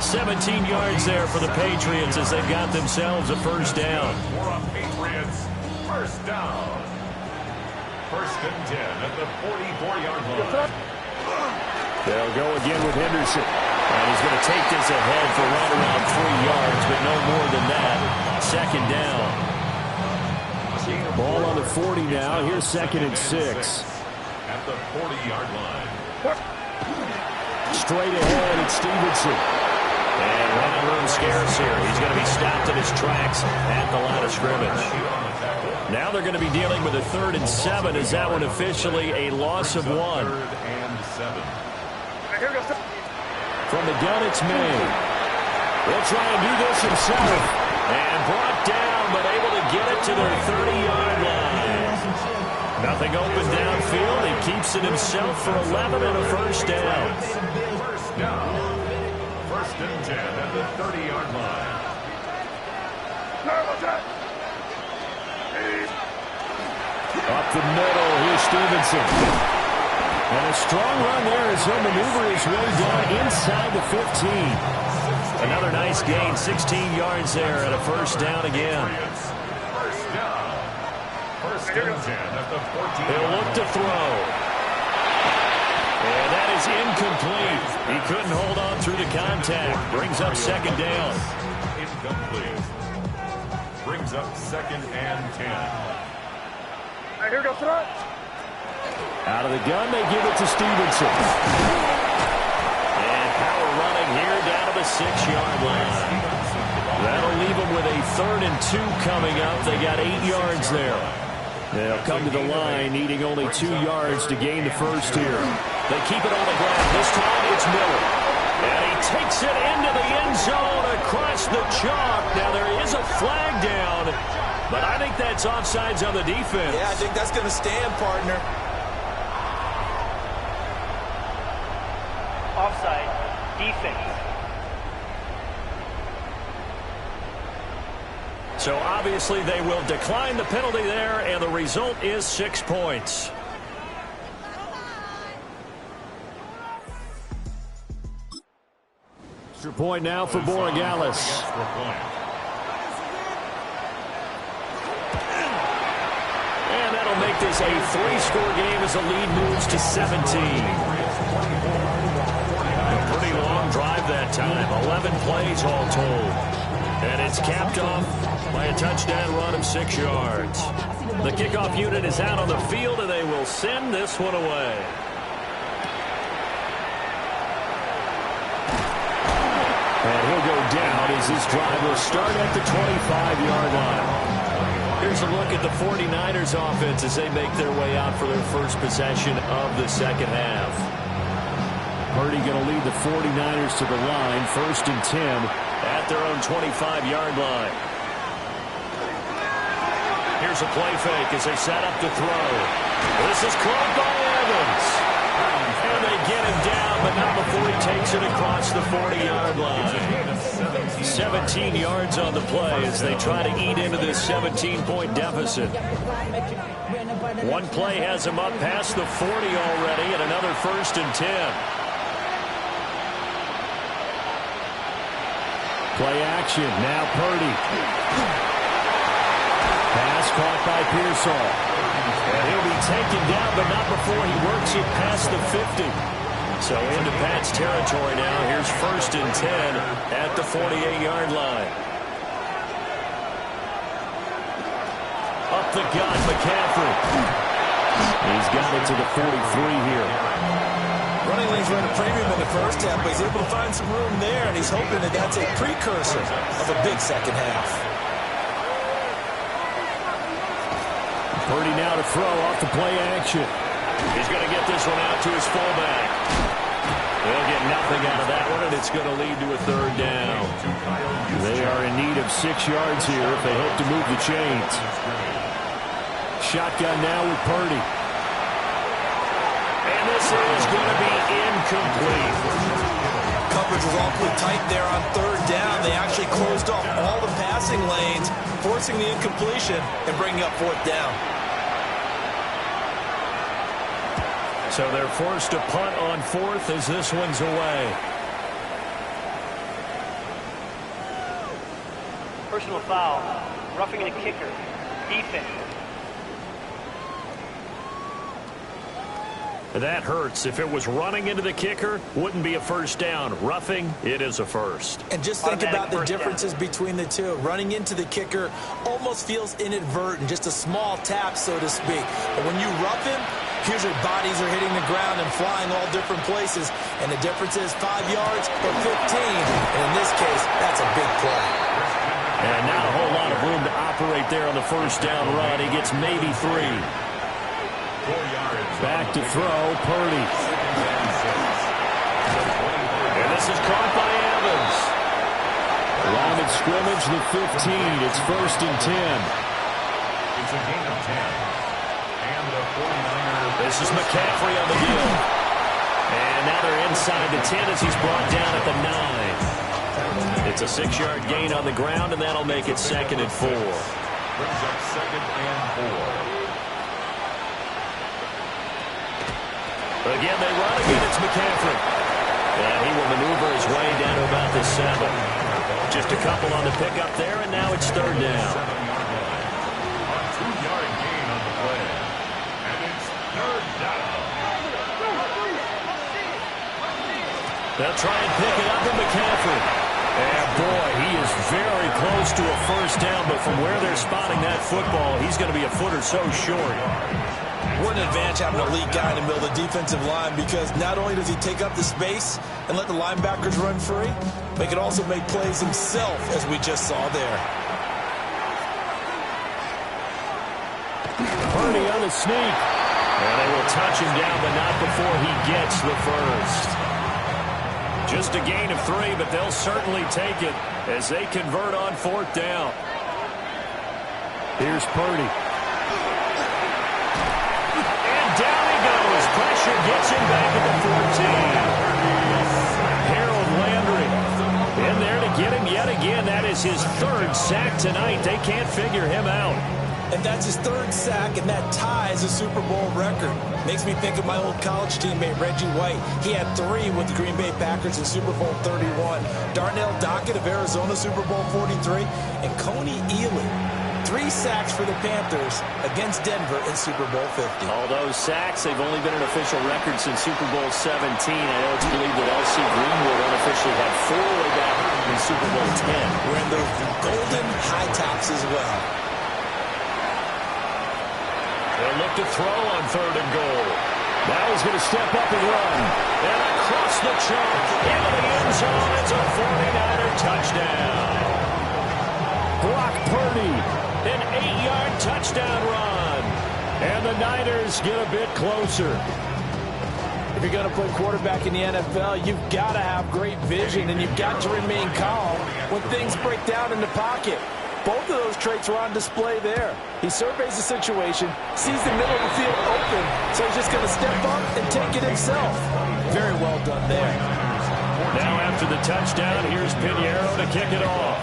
17 yards there for the Patriots as they've got themselves a first down. For a Patriots first down. First and 10 at the 44-yard line. They'll go again with Henderson. And he's going to take this ahead for right around 3 yards, but no more than that. Second down. Ball on the 40 now. Here's second and 6. At the 40-yard line. Straight ahead, it's Stevenson. And running room scarce here. He's going to be stopped in his tracks at the line of scrimmage. Now they're going to be dealing with a 3rd and 7. Is that one officially a loss of 1? 3rd and 7. From the gun, it's May. He'll try and do this himself. And brought down, but able to get it to their 30-yard line. Nothing open downfield. He keeps it himself for 11 and a first down. First down. First and 10 at the 30-yard line. Up the middle, here's Stevenson. And a strong run there as he'll maneuver his way down inside the 15. Another nice gain, 16 yards there at a first down again. First down. First and 10 at the 14. He'll look to throw. And that is incomplete. He couldn't hold on through the contact. Brings up second down. Incomplete. Brings up second and 10. Here goes throw. Out of the gun, they give it to Stevenson. And power running here down to the 6-yard line. That'll leave them with a 3rd and 2 coming up. They got 8 yards there. They'll come to the line, needing only 2 yards to gain the first here. They keep it on the ground. This time it's Miller. And he takes it into the end zone across the chalk. Now there is a flag down, but I think that's offsides on the defense. Yeah, I think that's going to stand, partner. Offside. Defense. So obviously they will decline the penalty there, and the result is 6 points. Extra point now for Borregales. And that'll make this a 3-score game as the lead moves to 17. A pretty long drive that time, 11 plays all told. And it's capped off by a touchdown run of 6 yards. The kickoff unit is out on the field, and they will send this one away. And he'll go down as this drive will start at the 25-yard line. Here's a look at the 49ers offense as they make their way out for their first possession of the second half. Purdy going to lead the 49ers to the line, 1st and 10. At their own 25-yard line. Here's a play fake as they set up to throw. This is caught by Evans. And they get him down, but not before he takes it across the 40-yard line. 17 yards on the play as they try to eat into this 17-point deficit. One play has him up past the 40 already, and another 1st and 10. Play action. Now Purdy. Pass caught by Pearsall. And he'll be taken down, but not before he works it past the 50. So into Pat's territory now. Here's 1st and 10 at the 48-yard line. Up the gut, McCaffrey. He's got it to the 43 here. Running lanes run a premium in the first half, but he's able to find some room there, and he's hoping that that's a precursor of a big second half. Purdy now to throw off the play action. He's going to get this one out to his fullback. They'll get nothing out of that one, and it's going to lead to a 3rd down. They are in need of 6 yards here if they hope to move the chains. Shotgun now with Purdy. And this is going to be incomplete. Coverage was awfully tight there on 3rd down. They actually closed off all the passing lanes, forcing the incompletion and bringing up 4th down. So they're forced to punt on 4th as this one's away. Personal foul. Roughing the kicker. Defense. That hurts. If it was running into the kicker, wouldn't be a first down. Roughing, it is a first. And just think about the differences between the two. Running into the kicker almost feels inadvertent, just a small tap, so to speak. But when you rough him, here's your bodies are hitting the ground and flying all different places. And the difference is 5 yards or 15. And in this case, that's a big play. And not a whole lot of room to operate there on the first down run. He gets maybe 3. 4 yards. Back to throw, Purdy. And this is caught by Evans. Line of scrimmage, the 15. It's 1st and 10. It's a gain of 10. And the 49ers. This is McCaffrey on the deal. And now they're inside the 10 as he's brought down at the 9. It's a 6-yard gain on the ground, and that'll make it 2nd and 4. Brings up 2nd and 4. Again, they run again. It's McCaffrey. And he will maneuver his way down to about the 7. Just a couple on the pickup there, and now it's 3rd down. A 2-yard gain on the play. And it's 3rd down. They'll try and pick it up in McCaffrey. And boy, he is very close to a first down, but from where they're spotting that football, he's going to be a foot or so short. What an advantage having a elite guy in the middle of the defensive line, because not only does he take up the space and let the linebackers run free, but he can also make plays himself, as we just saw there. Purdy on the sneak. And they will touch him down, but not before he gets the first. Just a gain of 3, but they'll certainly take it as they convert on 4th down. Here's Purdy. Down he goes. Pressure gets him back at the 14. Harold Landry in there to get him yet again. That is his 3rd sack tonight. They can't figure him out. And that's his 3rd sack, and that ties a Super Bowl record. Makes me think of my old college teammate, Reggie White. He had 3 with the Green Bay Packers in Super Bowl 31. Darnell Dockett of Arizona, Super Bowl 43. And Coney Ealy, 3 sacks for the Panthers against Denver in Super Bowl 50. All those sacks, they've only been an official record since Super Bowl 17. I know it's believed that L.C. Greenwood unofficially had 4 way back in Super Bowl 10. Wearing those golden high tops as well. They'll look to throw on 3rd and goal. Now he's going to step up and run. And across the chalk, into the end zone. It's a 49er touchdown. Brock Purdy, an 8-yard touchdown run. And the Niners get a bit closer. If you're going to play quarterback in the NFL, you've got to have great vision, and you've got to remain calm when things break down in the pocket. Both of those traits were on display there. He surveys the situation, sees the middle of the field open, so he's just going to step up and take it himself. Very well done there. Now after the touchdown, here's Pinheiro to kick it off.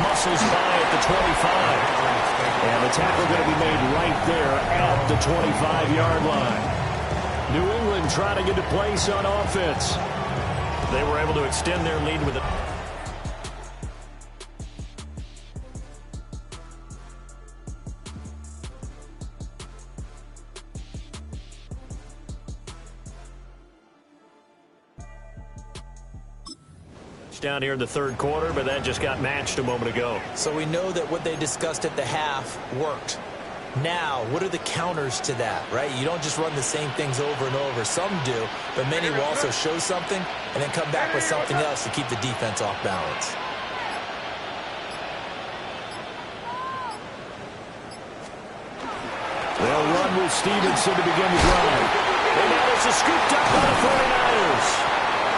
Muscles by at the 25. And the tackle going to be made right there at the 25-yard line. New England trying to get to place on offense. They were able to extend their lead with it. Down here in the 3rd quarter, but that just got matched a moment ago. So we know that what they discussed at the half worked. Now, what are the counters to that, right? You don't just run the same things over and over. Some do, but many will also show something and then come back with something else to keep the defense off balance. They'll run with Stevenson to begin the drive. And now it's a scooped up by the 49ers.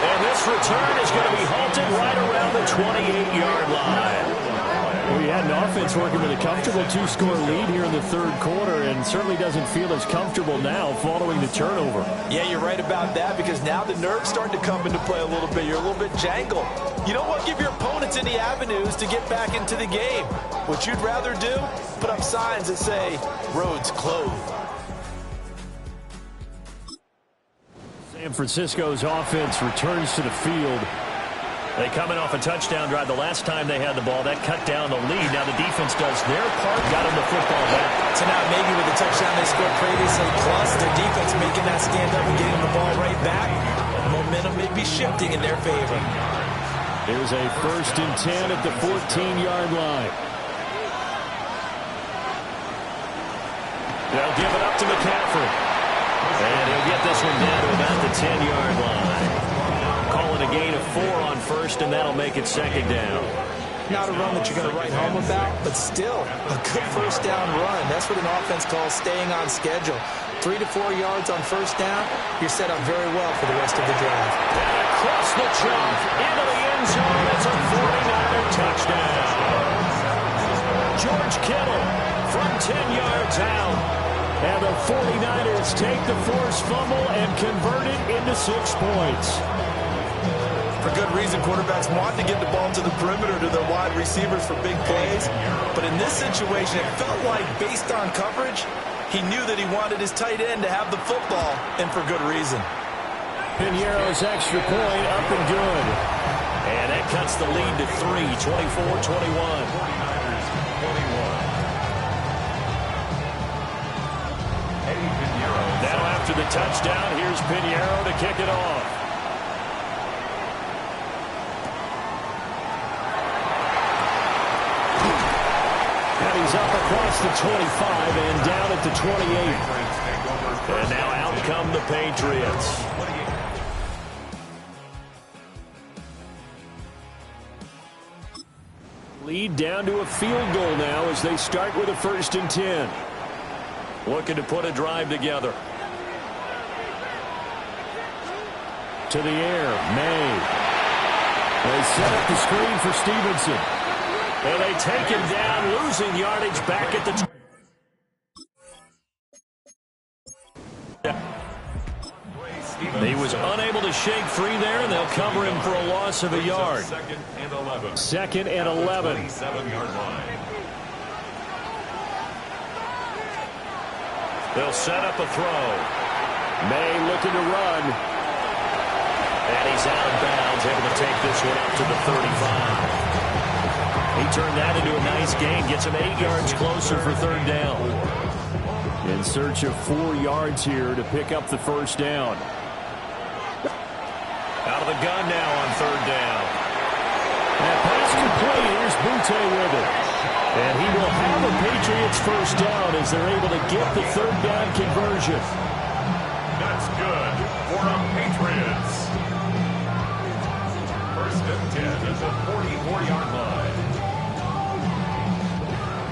And this return is going to be halted right around the 28-yard line. Well, you had an offense working with a comfortable 2-score lead here in the 3rd quarter, and certainly doesn't feel as comfortable now following the turnover. Yeah, you're right about that, because now the nerves starting to come into play a little bit. You're a little bit jangled. You don't want to give your opponents any avenues to get back into the game. What you'd rather do, put up signs that say, roads closed. San Francisco's offense returns to the field. They coming off a touchdown drive the last time they had the ball. That cut down the lead. Now the defense does their part, got them the football back. So now maybe with the touchdown they scored previously, plus their defense making that stand up and getting the ball right back, momentum may be shifting in their favor. Here's a 1st and 10 at the 14-yard line. They'll give it up to McCaffrey. And he'll get this one down to about the 10-yard line. Call it a gain of 4 on 1st, and that'll make it 2nd down. Not a run that you're going to write home about, but still a good 1st down run. That's what an offense calls staying on schedule. 3 to 4 yards on 1st down, you're set up very well for the rest of the drive. And across the chalk into the end zone. It's a 49er touchdown. George Kittle from 10 yards out. And the 49ers take the forced fumble and convert it into 6 points. For good reason, quarterbacks want to get the ball to the perimeter to their wide receivers for big plays. But in this situation, it felt like, based on coverage, he knew that he wanted his tight end to have the football, and for good reason. Piñeiro's extra point up and good. And that cuts the lead to 3, 24-21. Now after the touchdown, here's Piñeiro to kick it off. And he's up across the 25 and down at the 28. And now out come the Patriots. Lead down to a field goal now as they start with a 1st and 10. Looking to put a drive together. To the air, May. They set up the screen for Stevenson. And they take him down, losing yardage back at the... He was unable to shake free there, and they'll cover him for a loss of a yard. 2nd and 11. 27-yard line. They'll set up a throw. May looking to run. And he's out of bounds, able to take this one up to the 35. He turned that into a nice gain, gets him 8 yards closer for 3rd down. In search of 4 yards here to pick up the 1st down. Out of the gun now on 3rd down. That pass complete. Here's Butte with it. And he will have a Patriots 1st down as they're able to get the 3rd down conversion. That's good for the Patriots. 1st and 10 at the 44-yard line.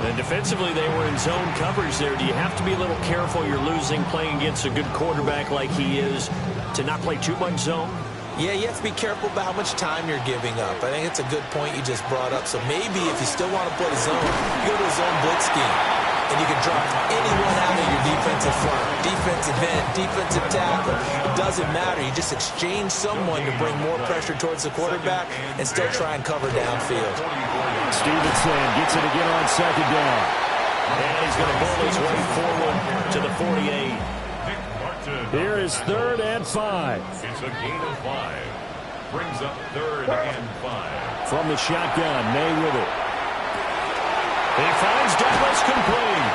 And defensively, they were in zone coverage there. Do you have to be a little careful? You're losing playing against a good quarterback like he is to not play too much zone? Yeah, you have to be careful about how much time you're giving up. I think it's a good point you just brought up. So maybe if you still want to play zone, you go to a zone blitz scheme. And you can drop anyone out of your defensive front. Defensive end, defensive tackle. It doesn't matter. You just exchange someone to bring more pressure towards the quarterback and still try and cover downfield. Stevenson gets it again on 2nd down. And he's going to pull his way forward to the 48. Here is 3rd and 5. It's a gain of 5. Brings up 3rd and 5. From the shotgun, May with it. He finds Douglas complete.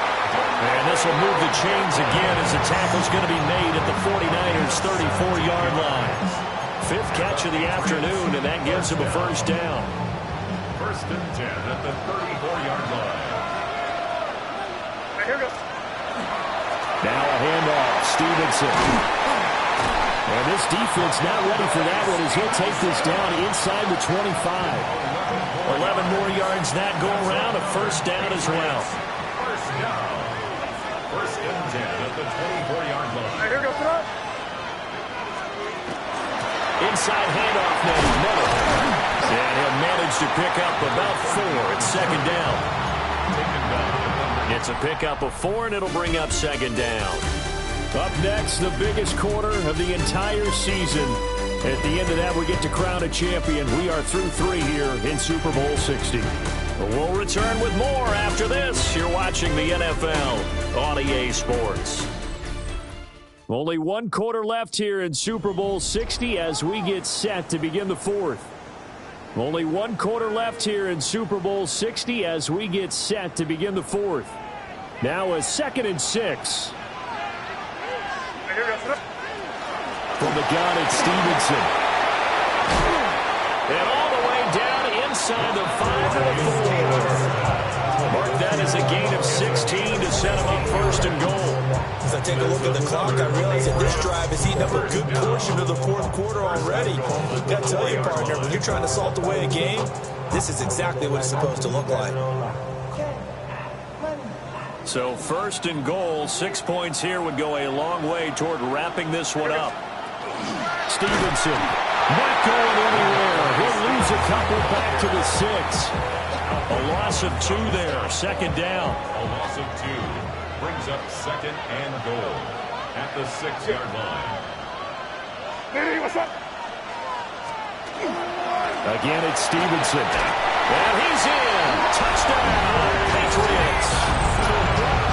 And this will move the chains again as the tackle's going to be made at the 49ers' 34-yard line. 5th catch of the afternoon, and that gives him a 1st down. 1st and 10 at the 34-yard line. Here goes. Now a handoff, Stevenson. And this defense not ready for that one as he'll take this down inside the 25. 11 more yards that go around, a 1st down as well. 1st down. 1st and 10 at the 24-yard line. Here goes throw. Inside handoff now to Miller. And he'll manage to pick up about 4 at 2nd down. It's a pickup of 4, and it'll bring up 2nd down. Up next, the biggest quarter of the entire season. At the end of that, we get to crown a champion. We are through 3 here in Super Bowl 60. We'll return with more after this. You're watching the NFL on EA Sports. Only 1 quarter left here in Super Bowl 60 as we get set to begin the 4th. Only one quarter left here in Super Bowl 60 as we get set to begin the fourth. Now a 2nd and 6. From the gun, it's Stevenson. And all the way down inside the 5 to the 4. Mark that as a gain of 16 to set him up 1st and goal. As I take a look at the clock, I realize that this drive has eaten up a good portion of the 4th quarter already. Got to tell you, partner, when you're trying to salt away a game, this is exactly what it's supposed to look like. So 1st and goal, 6 points here would go a long way toward wrapping this one up. Stevenson, not going anywhere. He'll lose a couple back to the 6. A loss of 2 there, 2nd down. A loss of 2 brings up 2nd and goal at the 6-yard line. Hey, what's up? Again, it's Stevenson. And he's in. Touchdown, Patriots.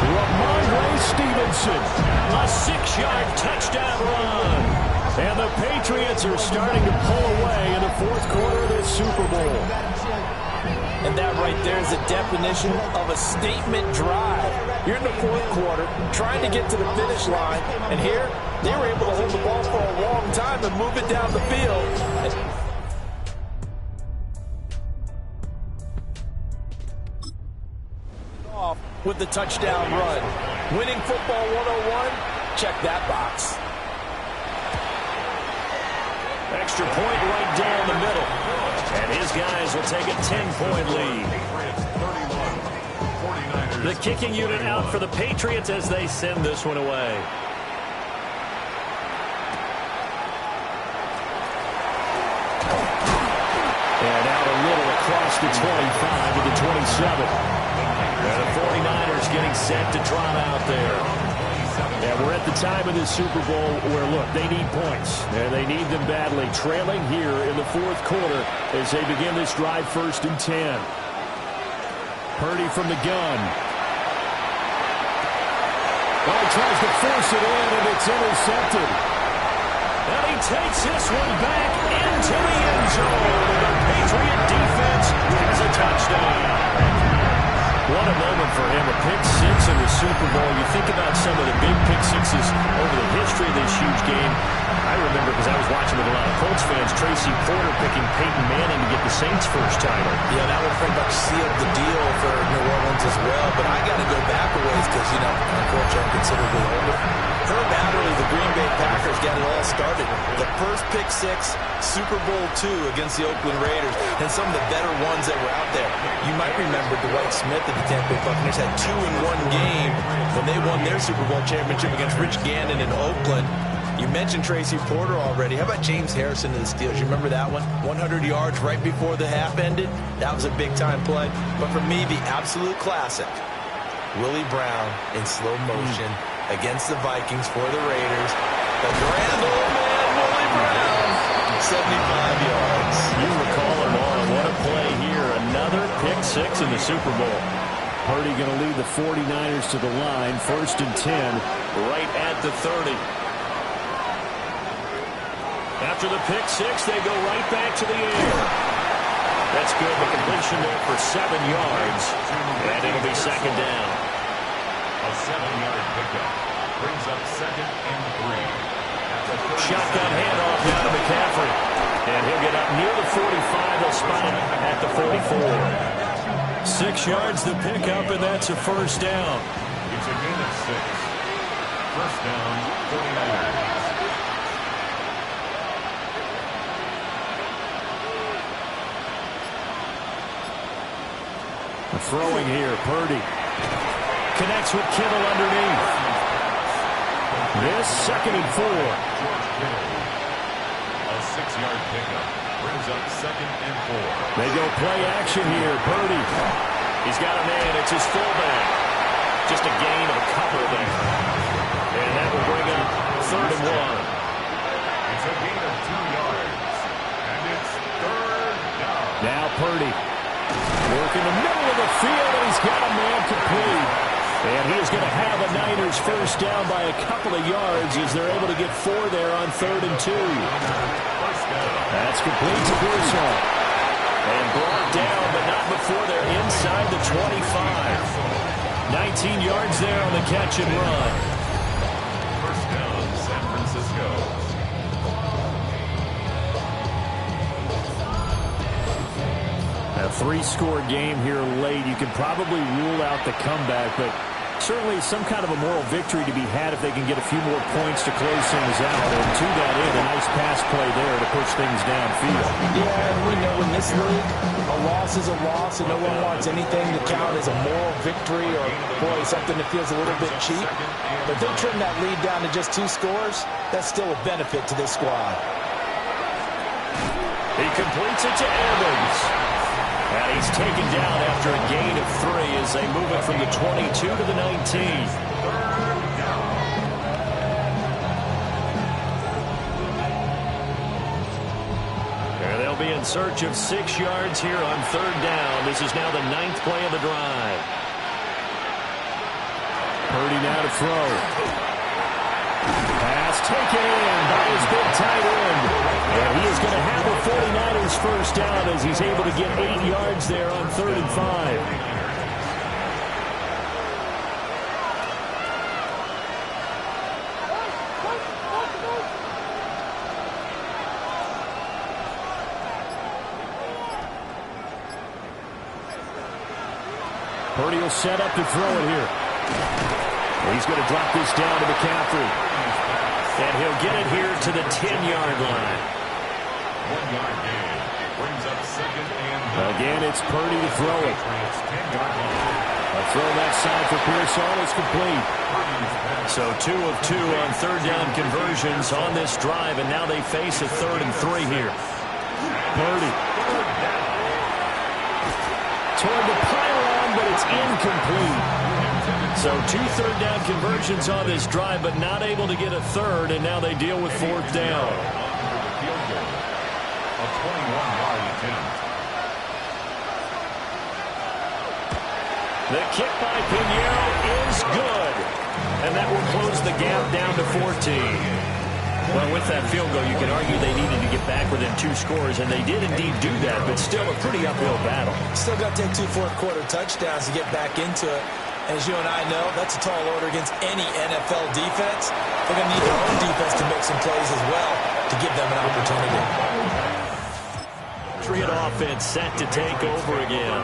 Ramondre Stevenson, a 6-yard touchdown run. And the Patriots are starting to pull away in the 4th quarter of this Super Bowl. And that right there is the definition of a statement drive. You're in the 4th quarter, trying to get to the finish line, and here, they were able to hold the ball for a long time and move it down the field. Off with the touchdown run. Winning football 101, check that box. Extra point right down the middle. And his guys will take a 10-point lead. The kicking unit out for the Patriots as they send this one away. And out a little across the 25 to the 27. And the 49ers getting set to trot out there. Yeah, we're at the time of this Super Bowl where, look, they need points. And they need them badly. Trailing here in the 4th quarter as they begin this drive 1st and 10. Purdy from the gun. Well, he tries to force it in, and it's intercepted. And he takes this one back into the end zone. The Patriot defense has a touchdown. What a moment for him, a pick 6 in the Super Bowl. You think about some of the big pick 6s over the history of this huge game. I remember, because I was watching with a lot of Colts fans, Tracy Porter picking Peyton Manning to get the Saints' first title. Yeah, that would pretty much sealed the deal for New Orleans as well. But I got to go back a ways because, you know, unfortunately, I'm considerably older. Herb Adderley, the Green Bay Packers, got it all started. The first pick 6, Super Bowl II against the Oakland Raiders, and some of the better ones that were out there. You might remember Dwight Smith of the Tampa Bay Buccaneers had 2 in one game when they won their Super Bowl championship against Rich Gannon in Oakland. You mentioned Tracy Porter already. How about James Harrison of the Steelers? You remember that one? 100 yards right before the half ended? That was a big-time play. But for me, the absolute classic, Willie Brown in slow motion against the Vikings for the Raiders. The grand old man, Willie Brown, 75 yards. You recall him on. What a play here. Another pick 6 in the Super Bowl. Purdy going to lead the 49ers to the line. 1st and 10, right at the 30. After the pick 6, they go right back to the air. That's good. The completion there for 7 yards. And it'll be 2nd down. A 7-yard pickup brings up 2nd and 3. Shotgun handoff now to McCaffrey. And he'll get up near the 45. They'll spot him at the 44. 6 yards the pickup, and that's a 1st down. It's a gain of 6. 1st down, 49ers. Throwing here, Purdy. Connects with Kittle underneath. This 2nd and 4. A 6-yard pickup brings up 2nd and 4. They go play action here. Purdy. He's got a man. It's his fullback. Just a gain of a couple there. And that will bring him 3rd and 1. It's a gain of 2 yards. And it's 3rd down. Now Purdy. Work in the middle of the field, and he's got a man complete. And he is going to have the Niners 1st down by a couple of yards as they're able to get 4 there on 3rd and 2. First down. That's complete to Pearson. And brought down, but not before they're inside the 25. 19 yards there on the catch and run. First down, San Francisco. A three-score game here late. You can probably rule out the comeback, but certainly some kind of a moral victory to be had if they can get a few more points to close things out. And to that end, a nice pass play there to push things downfield. Yeah, and we know in this league, a loss is a loss, and no one wants anything to count as a moral victory or, boy, something that feels a little bit cheap. But they trim that lead down to just 2 scores. That's still a benefit to this squad. He completes it to Evans. And he's taken down after a gain of 3 as they move it from the 22 to the 19. They'll be in search of 6 yards here on 3rd down. This is now the 9th play of the drive. Purdy now to throw. Pass taken in by his big tight end. And he is going to have the 49ers first down as he's able to get 8 yards there on 3rd and 5. Purdy will set up to throw it here. He's going to drop this down to McCaffrey. And he'll get it here to the 10-yard line. 1 yard gain. Brings up 2nd and Again, it's Purdy to throw it. A throw that side for Pearson is complete. So 2 of 2 on 3rd down conversions on this drive, and now they face a 3rd and 3 here. Purdy. Toward the pylon, but it's incomplete. So 2 3rd down conversions on this drive, but not able to get a 3rd, and now they deal with 4th down. A 21-yard attempt. The kick by Pinheiro is good, and that will close the gap down to 14. Well, with that field goal, you can argue they needed to get back within 2 scores, and they did indeed do that, but still a pretty uphill battle. Still got to take 2 fourth-quarter touchdowns to get back into it. As you and I know, that's a tall order against any NFL defense. They're going to need their own defense to make some plays as well to give them an opportunity. Patriot offense set to take over again.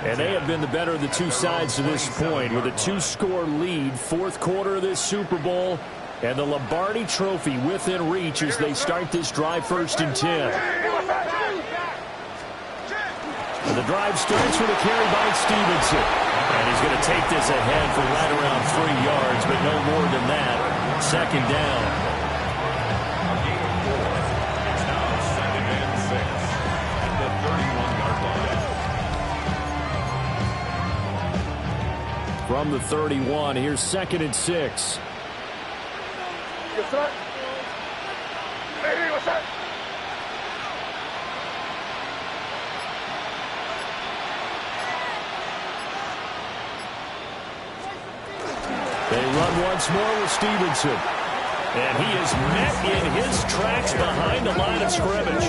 And they have been the better of the 2 sides to this point with a 2-score lead, 4th quarter of this Super Bowl, and the Lombardi Trophy within reach as they start this drive 1st and 10. And the drive starts with a carry by Stevenson. And he's going to take this ahead for right around 3 yards, but no more than that. 2nd down. It's now 2nd and 6 at the 31-yard line. From the 31, here's 2nd and 6. Yes, sir. Hey, what's up? They run once more with Stevenson. And he is met in his tracks behind the line of scrimmage.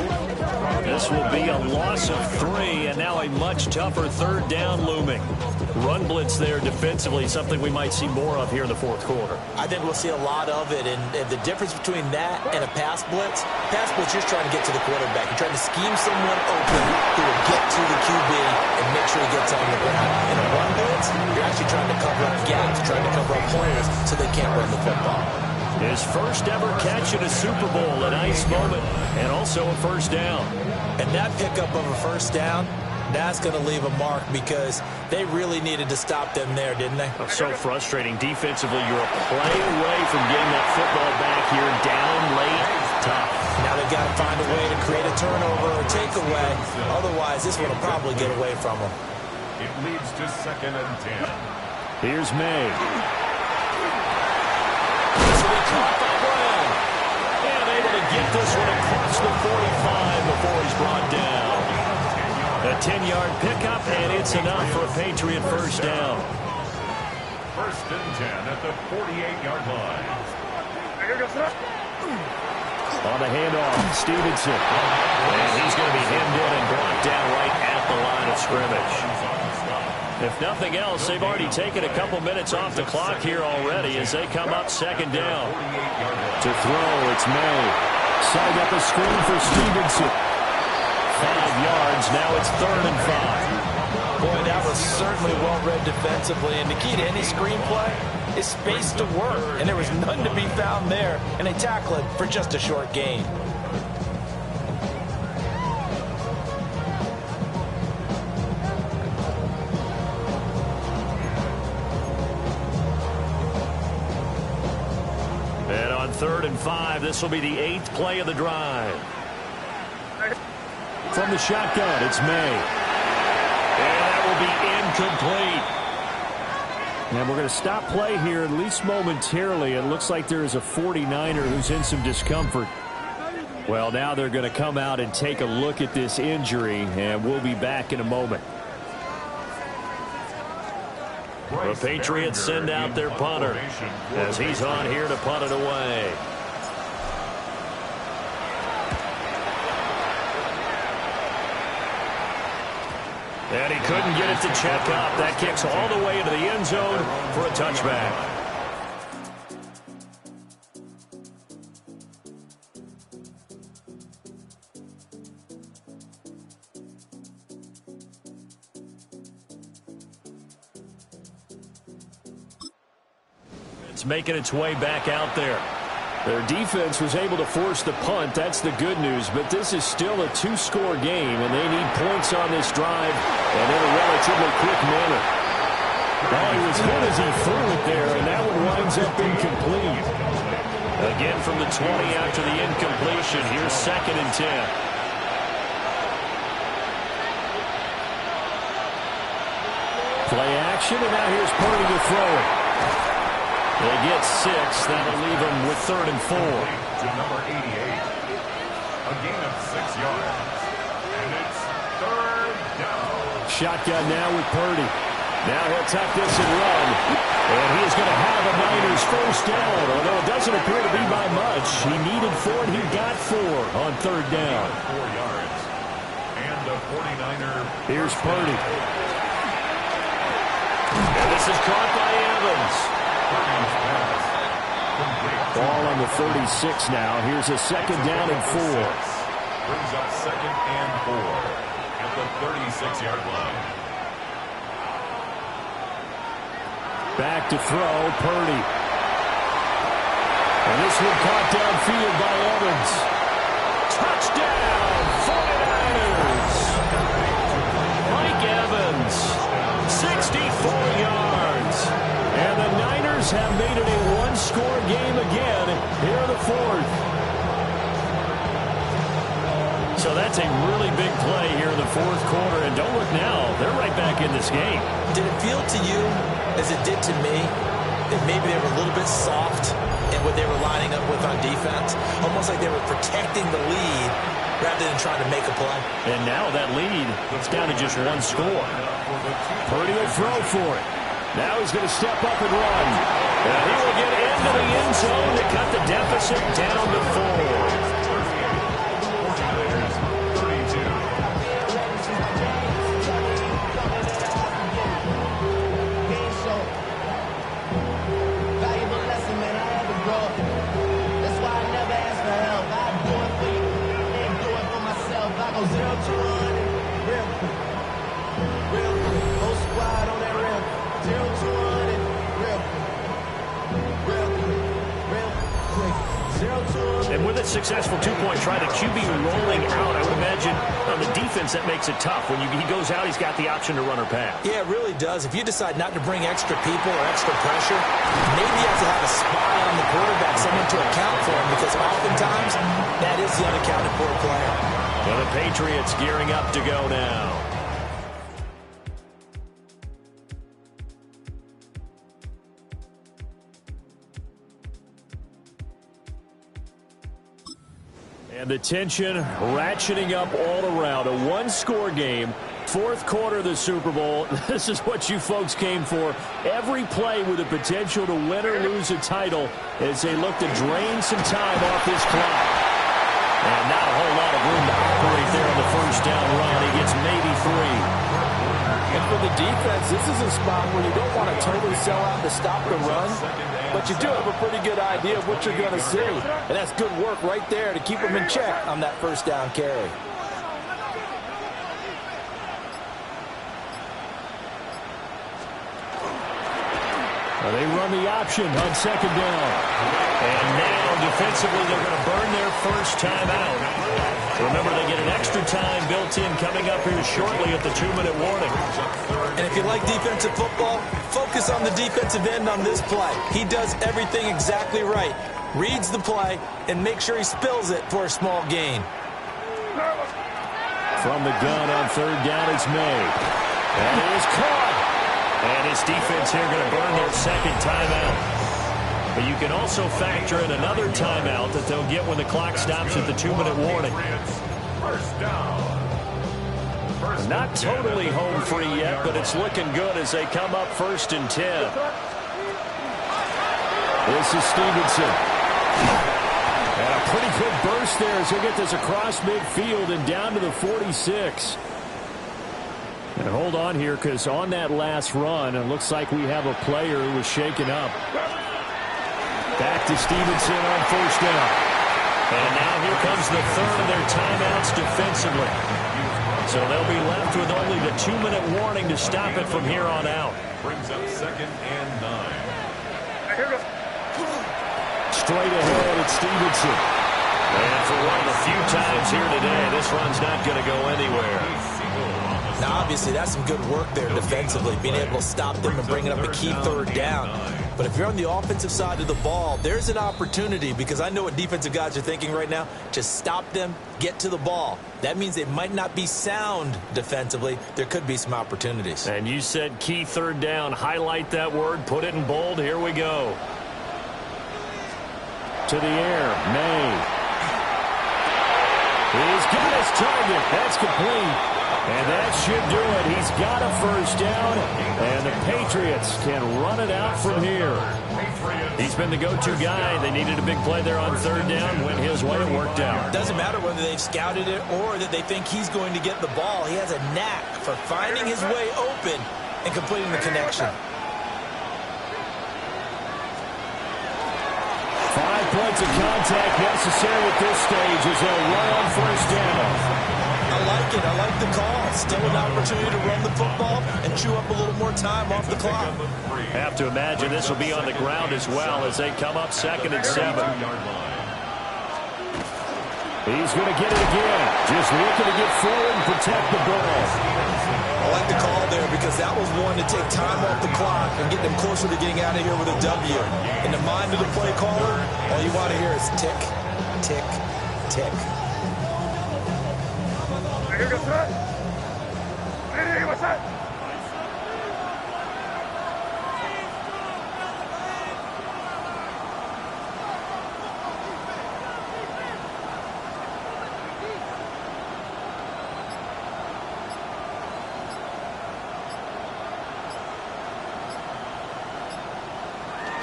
This will be a loss of 3, and now a much tougher 3rd down looming. Run blitz there defensively, something we might see more of here in the 4th quarter. I think we'll see a lot of it, and the difference between that and a pass blitz, you're trying to get to the quarterback. You're trying to scheme someone open who will get to the QB and make sure he gets on the ground. In a run blitz, you're actually trying to cover up gaps, trying to cover up players so they can't run the football. His first ever catch in a Super Bowl, a nice moment, and also a 1st down. And that pickup of a 1st down, that's going to leave a mark because they really needed to stop them there, didn't they? So frustrating. Defensively, you're a play away from getting that football back here, down late, tough. Now they've got to find a way to create a turnover or takeaway. Otherwise, this one will probably get away from them. It leads to 2nd and 10. Here's May. Caught by Brown. And able to get this one across the 45 before he's brought down. A 10-yard pickup, and it's enough for a Patriot 1st down. 1st and 10 at the 48-yard line. On the handoff, Stevenson. And he's going to be hemmed in and brought down right at the line of scrimmage. If nothing else, they've already taken a couple minutes off the clock here already as they come up second down. To throw, it's May. Setting up a screen for Stevenson. 5 yards, now it's 3rd and 5. Boy, that was certainly well-read defensively, and the key to any screenplay is space to work, and there was none to be found there, and they tackle it for just a short gain. And on 3rd and 5, this will be the 8th play of the drive. From the shotgun, it's May. And that will be incomplete. And we're going to stop play here, at least momentarily. It looks like there is a 49er who's in some discomfort. Well, now they're going to come out and take a look at this injury, and we'll be back in a moment. The Patriots send out their punter as he's on here to punt it away. And he couldn't get it to check up. That kicks all the way into the end zone for a touchback. It's making its way back out there. Their defense was able to force the punt. That's the good news. But this is still a 2-score game, and they need points on this drive and in a relatively quick manner. Oh, he was hit as he threw it there, and that one winds up incomplete. Again from the 20 after the incompletion. Here's 2nd and 10. Play action, and now here's Purdy to throw it. They get 6. That'll leave them with 3rd and 4. To number 88. A gain of 6 yards. And it's 3rd down. Shotgun now with Purdy. Now he'll tuck this and run. And he is going to have a Niners first down, although it doesn't appear to be by much. He needed 4, and he got 4 on 3rd down. 4 yards. And the 49er. Here's Purdy. And this is caught by Evans. Ball on the 36 now. Here's a 2nd down and 4. Brings up 2nd and 4 at the 36-yard line. Back to throw, Purdy. And this one caught downfield by Evans. Touchdown, 49ers! Mike Evans, 64 yards. And the Niners have made it a 1-score game again here in the 4th. So that's a really big play here in the 4th quarter. And don't look now, they're right back in this game. Did it feel to you, as it did to me, that maybe they were a little bit soft in what they were lining up with on defense? Almost like they were protecting the lead rather than trying to make a play. And now that lead is down to just 1 score. Purdy will throw for it. Now he's going to step up and run. And he will get into the end zone to cut the deficit down to 4. And with a successful 2-point try, the QB rolling out, I would imagine on the defense that makes it tough. When he goes out, he's got the option to run or pass. Yeah, it really does. If you decide not to bring extra people or extra pressure, maybe you have to have a spy on the quarterback, someone to account for him, because oftentimes that is the unaccounted for player. Well, the Patriots gearing up to go now. And the tension ratcheting up all around. A 1-score game. 4th quarter of the Super Bowl. This is what you folks came for. Every play with the potential to win or lose a title as they look to drain some time off this clock. And not a whole lot of room to operate there on the first down run. He gets maybe 3. And for the defense, this is a spot where you don't want to totally sell out to stop the run, but you do have a pretty good idea of what you're going to see. And that's good work right there to keep them in check on that first down carry. Well, they run the option on second down. And now defensively they're going to burn their first time out. Remember, they get an extra time built in coming up here shortly at the 2-minute warning. And if you like defensive football, focus on the defensive end on this play. He does everything exactly right. Reads the play and makes sure he spills it for a small gain. From the gun on third down, it's May. And it is caught. And his defense here going to burn their second timeout. But you can also factor in another timeout that they'll get when the clock stops at the 2-minute warning. First down. Not totally home free yet, but it's looking good as they come up 1st and 10. This is Stevenson. And a pretty good burst there as he'll get this across midfield and down to the 46. And hold on here, because on that last run, it looks like we have a player who was shaken up. Back to Stevenson on first down. And now here comes the third of their timeouts defensively. So they'll be left with only the 2-minute warning to stop it from here on out. Brings up 2nd and 9. Straight ahead, it's Stevenson. And for one of the few times here today, this run's not going to go anywhere. Now, obviously, that's some good work there defensively, being able to stop them and bringing up a key third down. But if you're on the offensive side of the ball, there's an opportunity, because I know what defensive guys are thinking right now. Just stop them, get to the ball. That means they might not be sound defensively. There could be some opportunities. And you said key third down. Highlight that word, put it in bold. Here we go. To the air, May. He's got his target. That's complete. And that should do it. He's got a first down, and the Patriots can run it out from here. He's been the go-to guy. They needed a big play there on third down. Went his way. It worked out. Doesn't matter whether they've scouted it or that they think he's going to get the ball. He has a knack for finding his way open and completing the connection. 5 points of contact necessary at this stage as they'll run on first down. I like it. I like the call. Still an opportunity to run the football and chew up a little more time off the clock. Have to imagine this will be on the ground as well as they come up 2nd and 7. He's going to get it again. Just looking to get forward and protect the ball. I like the call there because that was one to take time off the clock and get them closer to getting out of here with a W. In the mind of the play caller, all you want to hear is tick, tick, tick.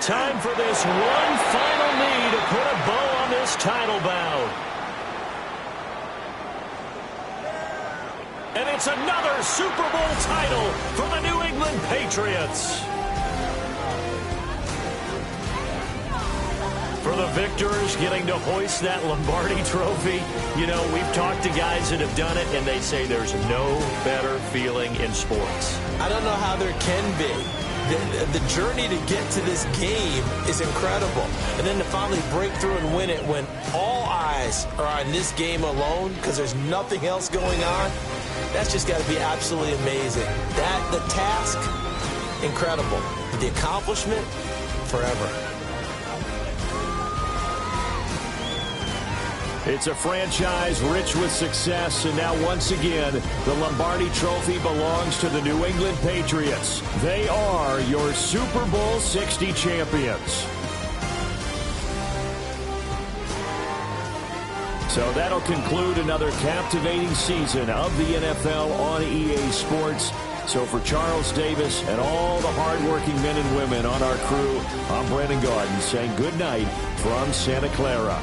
Time for this one final knee to put a bow on this title bout. And it's another Super Bowl title for the New England Patriots. For the victors getting to hoist that Lombardi trophy, you know, we've talked to guys that have done it, and they say there's no better feeling in sports. I don't know how there can be. The journey to get to this game is incredible. And then to finally break through and win it when all eyes are on this game alone because there's nothing else going on, that's just got to be absolutely amazing. The task, incredible. But the accomplishment, forever. It's a franchise rich with success, and now once again, the Lombardi Trophy belongs to the New England Patriots. They are your Super Bowl 60 champions. So that'll conclude another captivating season of the NFL on EA Sports. So for Charles Davis and all the hardworking men and women on our crew, I'm Brandon Garden saying good night from Santa Clara.